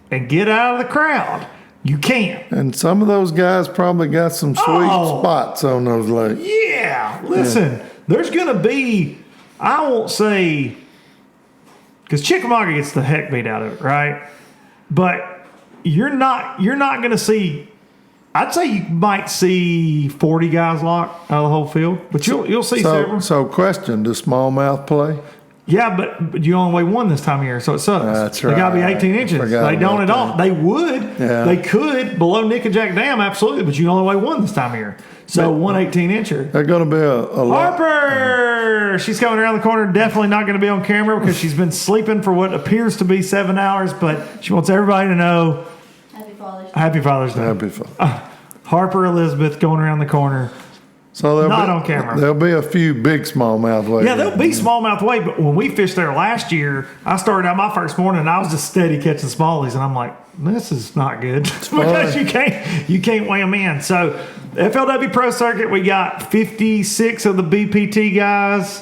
Speaker 2: and get out of the crowd, you can.
Speaker 3: And some of those guys probably got some sweet spots on those lakes.
Speaker 2: Yeah. Listen, there's going to be, I won't say, because Chickamauga gets the heck beat out of it, right? But you're not going to see, I'd say you might see 40 guys locked out of the whole field, but you'll see several.
Speaker 3: So question, does smallmouth play?
Speaker 2: Yeah, but you only weigh one this time of year, so it sucks.
Speaker 3: That's right.
Speaker 2: They got to be 18 inches. They don't at all. They would.
Speaker 3: Yeah.
Speaker 2: They could below Nickajack Dam, absolutely, but you only weigh one this time of year. So one 18-incher.
Speaker 3: They're going to be a lot.
Speaker 2: Harper! She's coming around the corner. Definitely not going to be on camera because she's been sleeping for what appears to be 7 hours, but she wants everybody to know.
Speaker 4: Happy Father's Day.
Speaker 2: Happy Father's Day.
Speaker 3: Happy Father's Day.
Speaker 2: Harper Elizabeth going around the corner.
Speaker 3: So
Speaker 2: Not on camera.
Speaker 3: There'll be a few big smallmouth weights.
Speaker 2: Yeah, there'll be smallmouth weight, but when we fished there last year, I started out my first morning and I was just steady catching smallies, and I'm like, this is not good because you can't weigh them in. So FLW Pro Circuit, we got 56 of the BPT guys.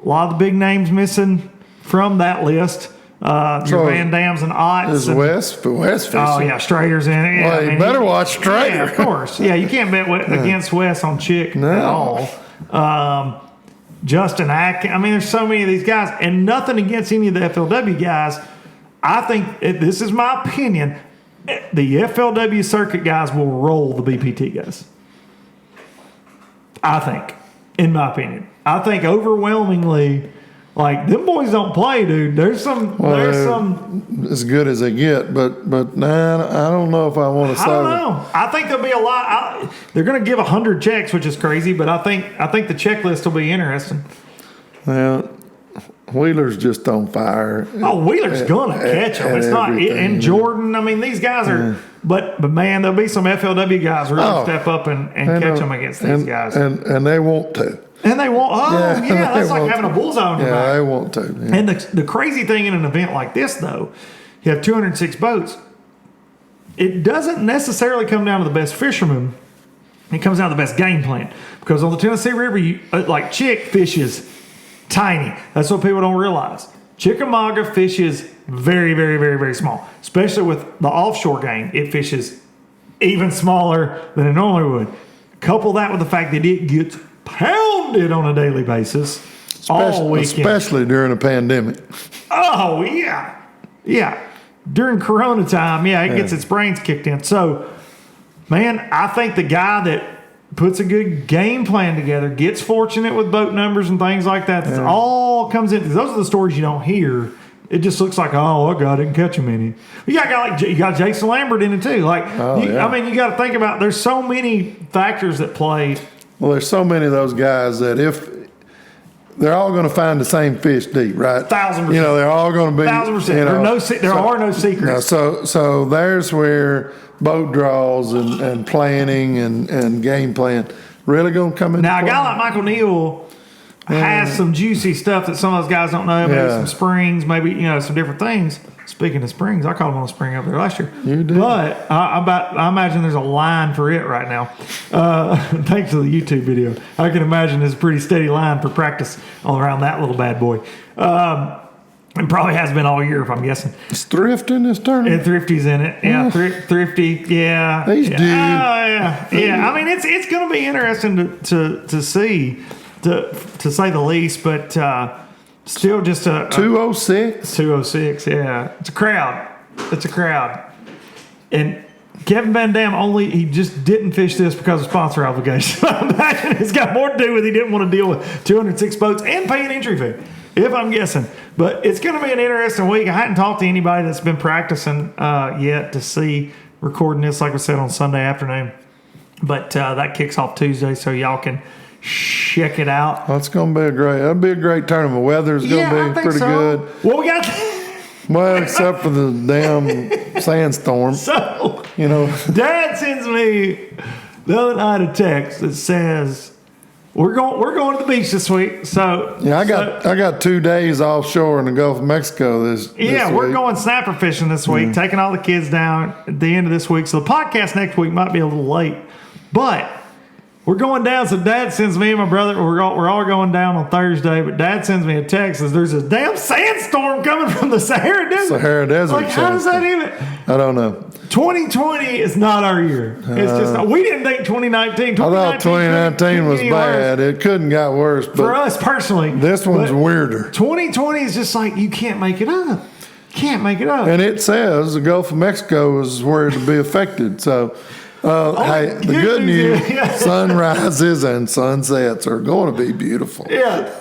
Speaker 2: A lot of the big names missing from that list. Your Van Dams and Otts.
Speaker 3: Is West fishing?
Speaker 2: Oh, yeah, Strader's in it. Yeah,
Speaker 3: Well, you better watch Strader.
Speaker 2: Yeah, of course. Yeah, you can't bet against West on Chick at all. Justin Atkins. I mean, there's so many of these guys, and nothing against any of the FLW guys. I think, this is my opinion, the FLW circuit guys will roll the BPT guys. I think, in my opinion. I think overwhelmingly, like, them boys don't play, dude. There's some
Speaker 3: as good as they get, but nah, I don't know if I want to say.
Speaker 2: I don't know. I think there'll be a lot. They're going to give 100 checks, which is crazy, but I think the checklist will be interesting.
Speaker 3: Well, Wheeler's just on fire.
Speaker 2: Oh, Wheeler's gonna catch them. It's not. And Jordan. I mean, these guys are. But man, there'll be some FLW guys really step up and catch them against these guys.
Speaker 3: And they want to.
Speaker 2: And they won't. Oh, yeah, that's like having a bullseye on your back.
Speaker 3: Yeah, they want to. Yeah.
Speaker 2: And the crazy thing in an event like this, though, you have 206 boats. It doesn't necessarily come down to the best fisherman. It comes down to the best game plan. Because on the Tennessee River, like Chick fishes tiny. That's what people don't realize. Chickamauga fishes very, very, very, very small. Especially with the offshore game, it fishes even smaller than it normally would. Couple that with the fact that it gets pounded on a daily basis all weekend.
Speaker 3: Especially during a pandemic.
Speaker 2: Oh, yeah. Yeah. During Corona time, it gets its brains kicked in. So, man, I think the guy that puts a good game plan together, gets fortunate with boat numbers and things like that, that all comes in. Those are the stories you don't hear. It just looks like, oh God, I didn't catch him any. You got Jason Lambert in it too. I mean, you got to think about. There's so many factors that play.
Speaker 3: Well, there's so many of those guys that if they're all going to find the same fish deep, right?
Speaker 2: 1,000%.
Speaker 3: They're all going to be
Speaker 2: 1,000%. There are no secrets.
Speaker 3: So there's where boat draws and planning and game plan really going to come in.
Speaker 2: Now, a guy like Michael Neal has some juicy stuff that some of those guys don't know. Maybe some springs, maybe some different things. Speaking of springs, I caught him on a spring up there last year.
Speaker 3: You did.
Speaker 2: But I imagine there's a line for it right now. Thanks to the YouTube video. I can imagine there's a pretty steady line for practice all around that little bad boy. And probably has been all year, if I'm guessing.
Speaker 3: Is Thrift in this tournament?
Speaker 2: And Thrifty's in it. Yeah, Thrifty. Yeah.
Speaker 3: He's dude.
Speaker 2: Yeah. I mean, it's going to be interesting to see, to say the least. But still, just a
Speaker 3: 206.
Speaker 2: 206. Yeah, it's a crowd. And Kevin Van Dam he just didn't fish this because of sponsor obligation. I imagine it's got more to do with he didn't want to deal with 206 boats and pay an entry fee, if I'm guessing. But it's going to be an interesting week. I hadn't talked to anybody that's been practicing yet to see recording this, like I said, on Sunday afternoon. But that kicks off Tuesday, so y'all can check it out.
Speaker 3: Well, that'll be a great tournament. Weather's going to be pretty good.
Speaker 2: Well, we got...
Speaker 3: Well, except for the damn sandstorm.
Speaker 2: So,
Speaker 3: Dad
Speaker 2: sends me the other night a text that says, We're going to the beach this week. So
Speaker 3: yeah, I got 2 days offshore in the Gulf of Mexico this
Speaker 2: we're
Speaker 3: week.
Speaker 2: going snapper fishing this week, taking all the kids down at the end of this week. So the podcast next week might be a little late, but we're going down. So Dad sends me and my brother. We're all going down on Thursday. But Dad sends me a text. Says there's a damn sandstorm coming from the Sahara Desert.
Speaker 3: Sahara Desert.
Speaker 2: Like, how does that even?
Speaker 3: I don't know.
Speaker 2: 2020 is not our year. It's just not, we didn't think 2019.
Speaker 3: I thought 2019 was bad. It couldn't got worse. But
Speaker 2: for us personally,
Speaker 3: this one's weirder.
Speaker 2: 2020 is just like you can't make it up. Can't make it up.
Speaker 3: And it says the Gulf of Mexico is where it'll be affected. So. Hey, the good news, sunrises and sunsets are going to be beautiful.
Speaker 2: Yeah.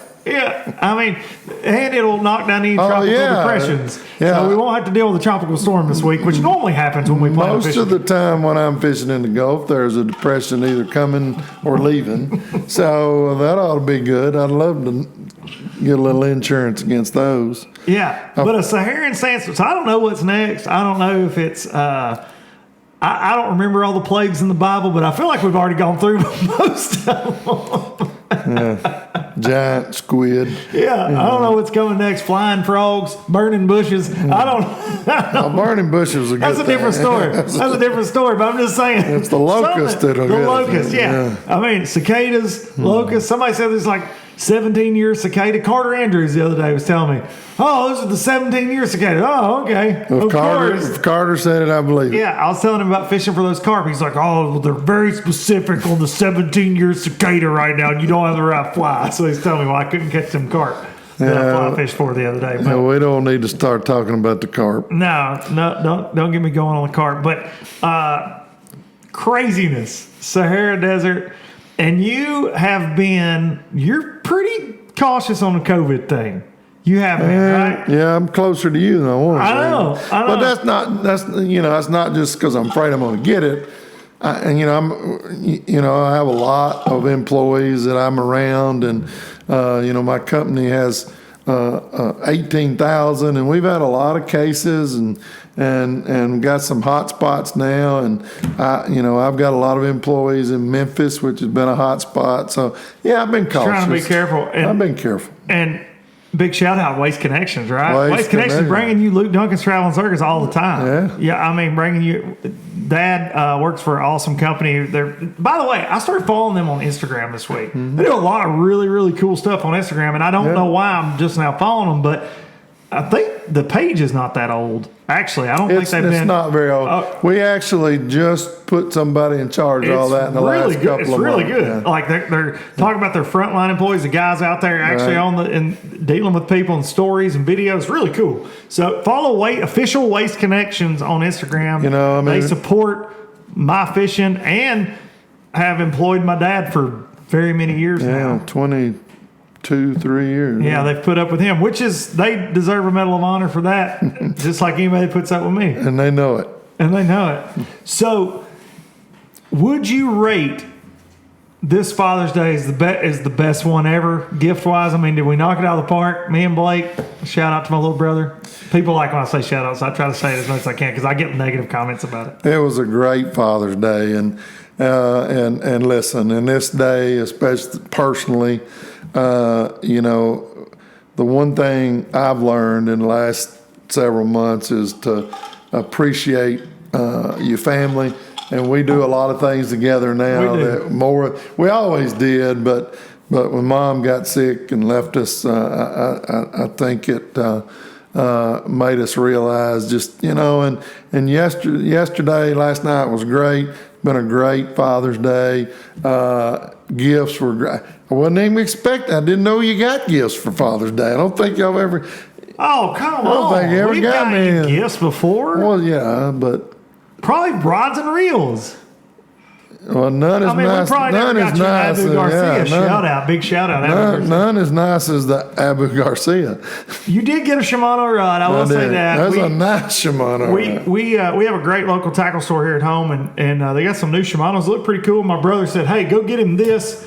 Speaker 2: I mean, and it'll knock down any tropical depressions.
Speaker 3: Yeah.
Speaker 2: So we won't have to deal with a tropical storm this week, which normally happens when we play fishing.
Speaker 3: Most of the time when I'm fishing in the Gulf, there's a depression either coming or leaving. So that ought to be good. I'd love to get a little insurance against those.
Speaker 2: Yeah, but a Saharan sandstorm. So I don't know what's next. I don't know if it's... I don't remember all the plagues in the Bible, but I feel like we've already gone through most of them.
Speaker 3: Giant squid.
Speaker 2: Yeah, I don't know what's coming next. Flying frogs, burning bushes. I don't
Speaker 3: burning bushes is a good
Speaker 2: That's a different story. That's a different story, but I'm just saying.
Speaker 3: It's the locust that'll get
Speaker 2: the locust, yeah. I mean, cicadas, locusts. Somebody said there's like 17-year cicada. Carter Andrews the other day was telling me, oh, those are the 17-year cicadas. Oh, okay.
Speaker 3: If Carter said it, I believe it.
Speaker 2: Yeah, I was telling him about fishing for those carp. He's like, oh, well, they're very specific on the 17-year cicada right now, and you don't have the right fly. So he's telling me, well, I couldn't catch them carp that I fly fished for the other day. But
Speaker 3: we don't need to start talking about the carp.
Speaker 2: No, don't get me going on the carp. But craziness, Sahara Desert. And you're pretty cautious on the COVID thing. You have been, right?
Speaker 3: Yeah, I'm closer to you than I want.
Speaker 2: I know.
Speaker 3: But that's not just because I'm afraid I'm going to get it. I have a lot of employees that I'm around, and my company has 18,000, and we've had a lot of cases, and got some hot spots now, and I've got a lot of employees in Memphis, which has been a hot spot. So yeah, I've been cautious.
Speaker 2: Trying to be careful.
Speaker 3: I've been careful.
Speaker 2: And big shout out Waste Connections, right? Waste Connections bringing you Luke Duncan's Traveling Circus all the time. Yeah. I mean, bringing you. Dad works for an awesome company. By the way, I started following them on Instagram this week. Mm-hmm. They do a lot of really, really cool stuff on Instagram, and I don't know why I'm just now following them, but I think the page is not that old. Actually, I don't think they've been.
Speaker 3: It's not very old. We actually just put somebody in charge of all that in the last couple of months.
Speaker 2: It's really good. Yeah. Like they're talking about their frontline employees, the guys out there actually and dealing with people and stories and videos. Really cool. So follow official Waste Connections on Instagram. They support my fishing and have employed my dad for very many years now.
Speaker 3: 2-3 years.
Speaker 2: Yeah, they've put up with him, they deserve a Medal of Honor for that, just like anybody puts up with me.
Speaker 3: And they know it.
Speaker 2: So, would you rate this Father's Day as the best one ever, gift-wise? I mean, did we knock it out of the park? Me and Blake, shout out to my little brother. People like when I say shout out, so I try to say it as much as I can because I get negative comments about it.
Speaker 3: It was a great Father's Day, and listen, in this day, especially personally, the one thing I've learned in the last several months is to appreciate your family, and we do a lot of things together now. We always did, but when Mom got sick and left us, I think it made us realize just and last night was great. Been a great Father's Day. Gifts were great. I wasn't even expecting. I didn't know you got gifts for Father's Day. I don't think y'all ever.
Speaker 2: Oh, come on!
Speaker 3: I don't think you ever
Speaker 2: We've
Speaker 3: got me
Speaker 2: gifts before.
Speaker 3: Well, yeah, but
Speaker 2: Probably rods and reels.
Speaker 3: Well, none is
Speaker 2: I mean,
Speaker 3: nice.
Speaker 2: we probably
Speaker 3: None
Speaker 2: never
Speaker 3: is
Speaker 2: got you an
Speaker 3: nice.
Speaker 2: Abu Garcia
Speaker 3: None,
Speaker 2: shout out. Big shout out. Abu Garcia.
Speaker 3: none as nice as the Abu Garcia.
Speaker 2: You did get a Shimano rod. I will say that.
Speaker 3: That's a nice Shimano.
Speaker 2: We have a great local tackle store here at home, and they got some new Shimanos. Look pretty cool. My brother said, "Hey, go get him this.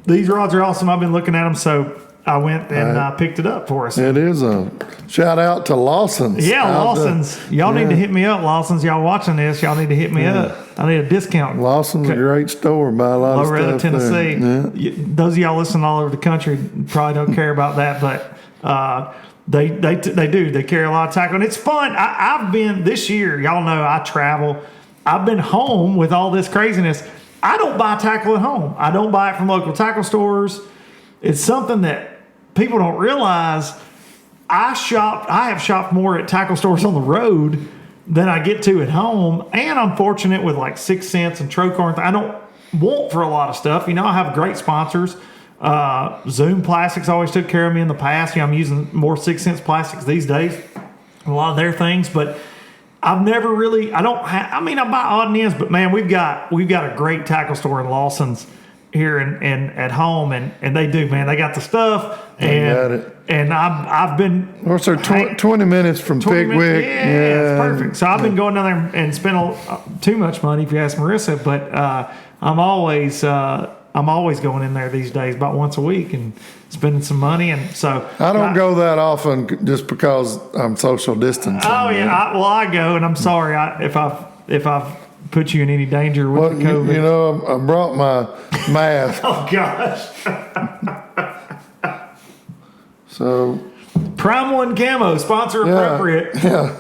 Speaker 2: These rods are awesome." I've been looking at them, so I went and picked it up for us.
Speaker 3: It is a shout out to Lawson's.
Speaker 2: Yeah, Lawson's. Y'all need to hit me up, Lawson's. Y'all watching this? Y'all need to hit me up. I need a discount.
Speaker 3: Lawson's a great store. Buy a lot of stuff
Speaker 2: Loretta, Tennessee.
Speaker 3: there. Yeah.
Speaker 2: Those of y'all listening all over the country probably don't care about that, but they do. They carry a lot of tackle, and it's fun. I've been this year. Y'all know I travel. I've been home with all this craziness. I don't buy tackle at home. I don't buy it from local tackle stores. It's something that people don't realize. I have shopped more at tackle stores on the road than I get to at home, and I'm fortunate with like 6 Cents and Trocor. I don't want for a lot of stuff. You know, I have great sponsors. Zoom Plastics always took care of me in the past. You know, I'm using more 6 Cents plastics these days. A lot of their things, but I've never really. I buy odd and ends, but man, we've got a great tackle store in Lawson's here and at home, and they do, man. They got the stuff, and I've been.
Speaker 3: What's there? 20 minutes from
Speaker 2: 20
Speaker 3: Pickwick.
Speaker 2: minutes, it's perfect. So I've been going down there and spent too much money, if you ask Marissa. But I'm always going in there these days, about once a week, and spending some money. And so
Speaker 3: I don't go that often just because I'm social distancing.
Speaker 2: Oh yeah, I go, and I'm sorry if I've put you in any danger with the COVID.
Speaker 3: You know, I brought my mask.
Speaker 2: Oh gosh.
Speaker 3: So
Speaker 2: Prime One Camo, sponsor appropriate.
Speaker 3: Yeah.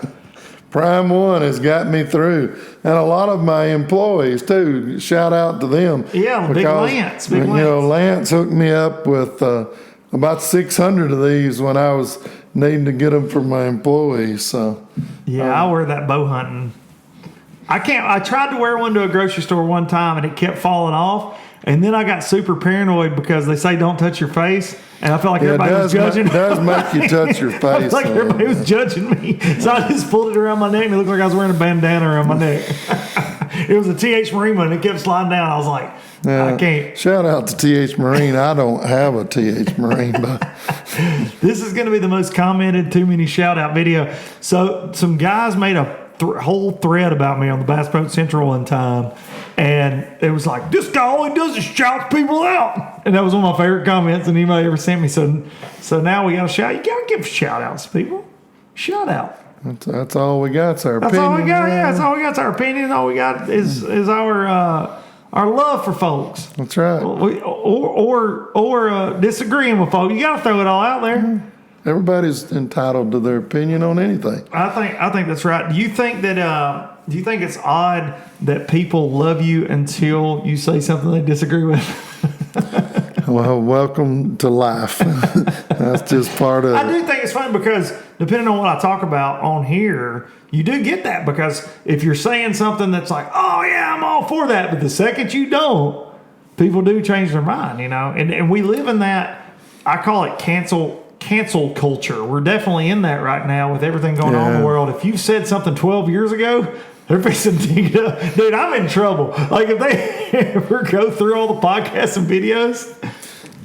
Speaker 3: Prime One has got me through. And a lot of my employees too, shout out to them.
Speaker 2: Yeah, Big Lance.
Speaker 3: You know, Lance hooked me up with about 600 of these when I was needing to get them for my employees. So
Speaker 2: yeah, I wear that bow hunting. I tried to wear one to a grocery store one time and it kept falling off. And then I got super paranoid because they say don't touch your face. And I felt like everybody was judging me.
Speaker 3: It does make you touch your face.
Speaker 2: I felt like everybody was judging me. So I just pulled it around my neck and it looked like I was wearing a bandana around my neck. It was a TH Marine one and it kept sliding down. I was like, I can't.
Speaker 3: Shout out to TH Marine. I don't have a TH Marine, but
Speaker 2: this is going to be the most commented Too Many Shout Out video. So some guys made a whole thread about me on the Bass Boat Central one time, and it was like, this guy all he does is shouts people out, and that was one of my favorite comments and anybody ever sent me. So now we got to shout. You got to give shout outs to people. Shout out.
Speaker 3: That's all we got. It's our opinion.
Speaker 2: That's all we got. Yeah, that's all we got. It's our opinion. All we got is our love for folks.
Speaker 3: That's right.
Speaker 2: Or disagreeing with folks. You got to throw it all out there.
Speaker 3: Everybody's entitled to their opinion on anything.
Speaker 2: I think that's right. Do you think it's odd that people love you until you say something they disagree with?
Speaker 3: Well, welcome to life. That's just part of it.
Speaker 2: I do think it's fun because depending on what I talk about on here, you do get that, because if you're saying something that's like, oh yeah, I'm all for that, but the second you don't, people do change their mind, you know, and we live in that. I call it cancel culture. We're definitely in that right now with everything going on in the world. If you said something 12 years ago, they're fixing to dig it up. Dude, I'm in trouble. Like if they ever go through all the podcasts and videos,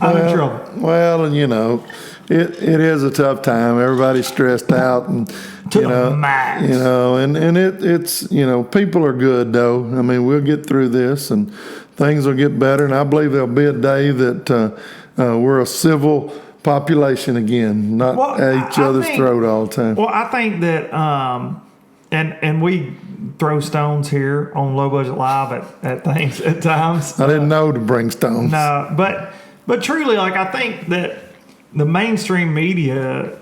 Speaker 2: I'm in trouble.
Speaker 3: Well, and you know, it is a tough time. Everybody's stressed out and
Speaker 2: to the max.
Speaker 3: You know, and it's you know, people are good though. I mean, we'll get through this and things will get better, and I believe there'll be a day that we're a civil population again, not at each other's throat all the time.
Speaker 2: Well, I think that, and we throw stones here on Low Budget Live at things at times.
Speaker 3: I didn't know to bring stones.
Speaker 2: No, but truly, like I think that the mainstream media,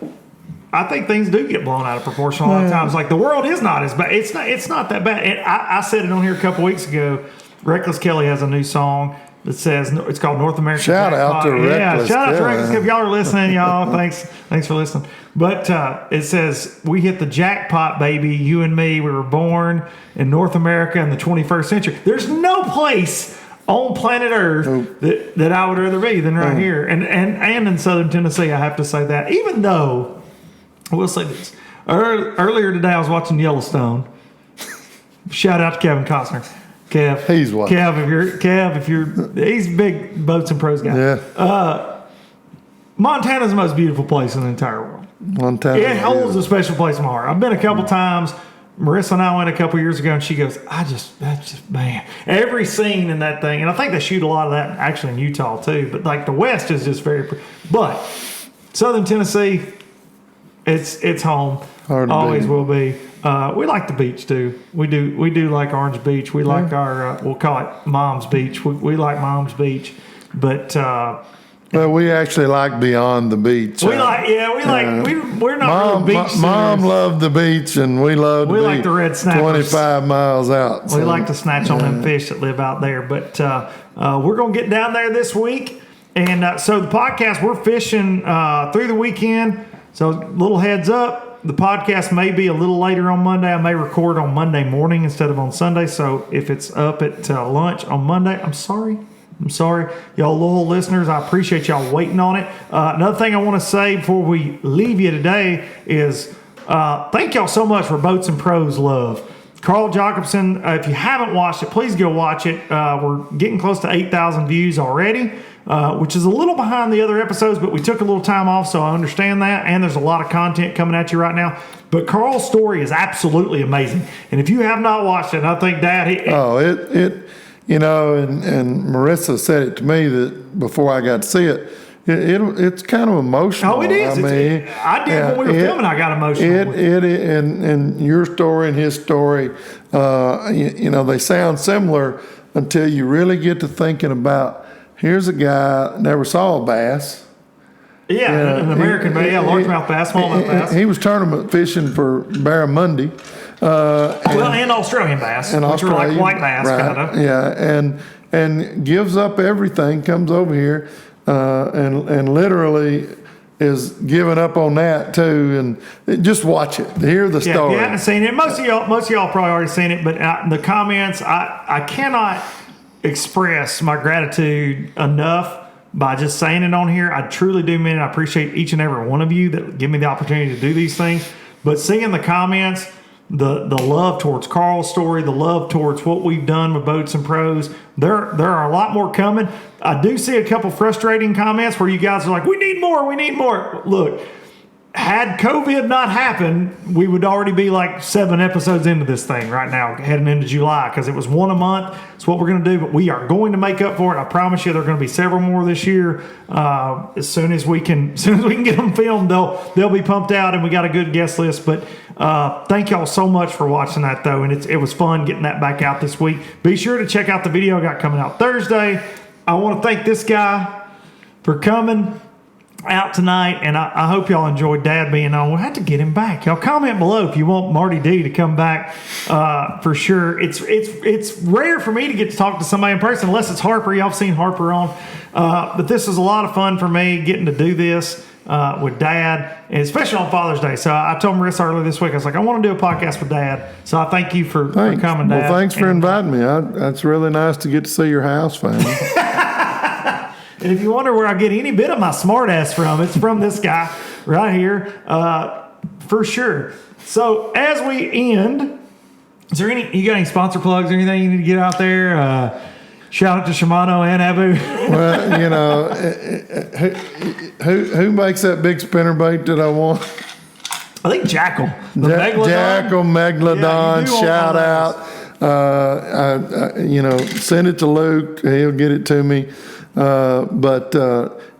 Speaker 2: I think things do get blown out of proportion a lot of times. Like the world is not as bad. It's not that bad. And I said it on here a couple weeks ago. Reckless Kelly has a new song that says, it's called North American
Speaker 3: Shout
Speaker 2: Jackpot.
Speaker 3: out to Reckless.
Speaker 2: Shout out to Reckless. If y'all are listening, y'all, thanks for listening. But it says, we hit the jackpot, baby, you and me. We were born in North America in the 21st century. There's no place on planet Earth that I would rather be than right here. And in Southern Tennessee, I have to say that. Even though, I will say this. Earlier today, I was watching Yellowstone. Shout out to Kevin Costner. Kev.
Speaker 3: He's what?
Speaker 2: He's a big boats and pros guy.
Speaker 3: Yeah.
Speaker 2: Montana's the most beautiful place in the entire world.
Speaker 3: Montana.
Speaker 2: It holds a special place in my heart. I've been a couple times. Marissa and I went a couple years ago, and she goes, man, every scene in that thing, and I think they shoot a lot of that actually in Utah too, but like the West is just but Southern Tennessee, it's home. Always will be. We like the beach too. We do like Orange Beach. We like our we'll call it Mom's Beach. We like Mom's Beach, but
Speaker 3: well, we actually like beyond the beach.
Speaker 2: We're not real beach.
Speaker 3: Mom loved the beach, and we loved. We
Speaker 2: like the red snappers.
Speaker 3: 25 miles out.
Speaker 2: We like to snatch on them fish that live out there. But we're gonna get down there this week, and so the podcast we're fishing through the weekend. So little heads up. The podcast may be a little later on Monday. I may record on Monday morning instead of on Sunday. So if it's up at lunch on Monday, I'm sorry. Y'all loyal listeners. I appreciate y'all waiting on it. Another thing I want to say before we leave you today is thank y'all so much for Boats and Pros love. Carl Jacobson, if you haven't watched it, please go watch it. We're getting close to 8,000 views already, which is a little behind the other episodes, but we took a little time off, so I understand that. And there's a lot of content coming at you right now. But Carl's story is absolutely amazing. And if you have not watched it, I think, Dad,
Speaker 3: you know, and Marissa said it to me that before I got to see it, it's kind of emotional.
Speaker 2: Oh, it is. I did when we were filming. I got emotional.
Speaker 3: And your story and his story, you know, they sound similar until you really get to thinking about. Here's a guy never saw a bass.
Speaker 2: Yeah, an American bass, largemouth bass, smallmouth bass.
Speaker 3: He was tournament fishing for barramundi.
Speaker 2: And Australian bass, which are like white bass,
Speaker 3: right,
Speaker 2: kind of.
Speaker 3: Yeah, and gives up everything, comes over here, and literally is giving up on that too. And just watch it, hear the story.
Speaker 2: If you haven't seen it, most of y'all probably already seen it. But the comments, I cannot express my gratitude enough by just saying it on here. I truly do mean it. I appreciate each and every one of you that give me the opportunity to do these things. But seeing the comments, the love towards Carl's story, the love towards what we've done with Boats and Pros, there are a lot more coming. I do see a couple frustrating comments where you guys are like, we need more. Look, had COVID not happened, we would already be like 7 episodes into this thing right now, heading into July, because it was one a month. It's what we're going to do, but we are going to make up for it. I promise you, there are going to be several more this year. As soon as we can get them filmed, they'll be pumped out, and we got a good guest list. But thank y'all so much for watching that, though, and it was fun getting that back out this week. Be sure to check out the video I got coming out Thursday. I want to thank this guy for coming out tonight, and I hope y'all enjoyed Dad being on. We'll have to get him back. Y'all comment below if you want Marty D to come back for sure. It's rare for me to get to talk to somebody in person unless it's Harper. Y'all have seen Harper on. But this is a lot of fun for me getting to do this with Dad, and especially on Father's Day. So I told Marissa earlier this week, I was like, I want to do a podcast with Dad. So I thank you for coming, Dad.
Speaker 3: Well, thanks for inviting me. That's really nice to get to see your house, family.
Speaker 2: And if you wonder where I get any bit of my smart ass from, it's from this guy right here, for sure. So as we end, is there you got any sponsor plugs or anything you need to get out there? Shout out to Shimano and Abu.
Speaker 3: Well, you know, who makes that big spinnerbait that I want?
Speaker 2: I think Jackal.
Speaker 3: Jackal, Megalodon,
Speaker 2: Yeah,
Speaker 3: shout out. You know, send it to Luke. He'll get it to me. But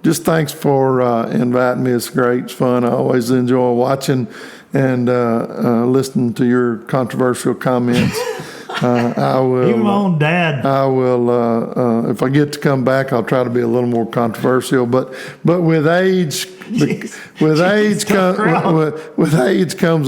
Speaker 3: just thanks for inviting me. It's great. It's fun. I always enjoy watching and listening to your controversial comments. I will.
Speaker 2: Even my own dad.
Speaker 3: I will. If I get to come back, I'll try to be a little more controversial. But with age, with age comes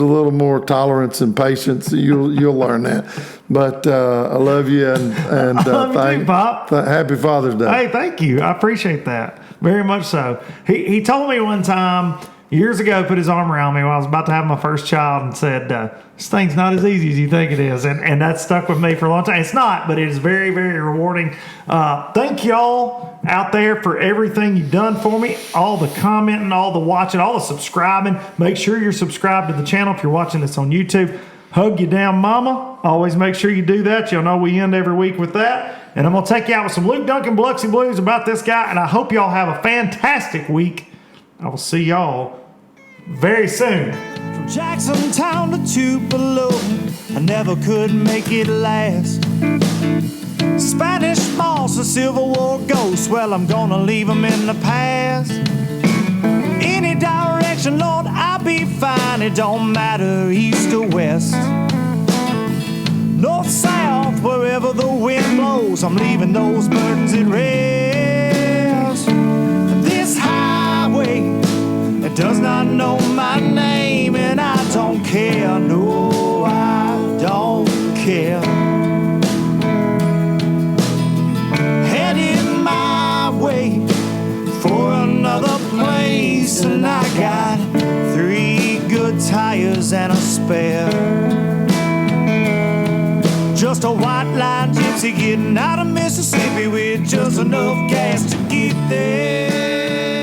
Speaker 3: a little more tolerance and patience. You'll learn that. But I love you and
Speaker 2: thank you, Pop.
Speaker 3: Happy Father's Day.
Speaker 2: Hey, thank you. I appreciate that very much. So he told me one time years ago, put his arm around me while I was about to have my first child and said, this thing's not as easy as you think it is. And that stuck with me for a long time. It's not, but it is very, very rewarding. Thank y'all out there for everything you've done for me, all the commenting, all the watching, all the subscribing. Make sure you're subscribed to the channel if you're watching this on YouTube. Hug your damn mama. Always make sure you do that. You'll know we end every week with that. And I'm going to take you out with some Luke Dunkin Biloxi Blues about this guy. And I hope y'all have a fantastic week. I will see y'all very soon.
Speaker 1: From Jacksontown to Tupelo, I never could make it last. Spanish moss and Civil War ghosts, well, I'm gonna leave them in the past. Any direction, Lord, I'll be fine. It don't matter east or west. North, south, wherever the wind blows, I'm leaving those burdens at rest. This highway, it does not know my name, and I don't care, no, I don't care. Headed my way for another place, and I got 3 good tires and a spare. Just a white line gypsy getting out of Mississippi with just enough gas to get there.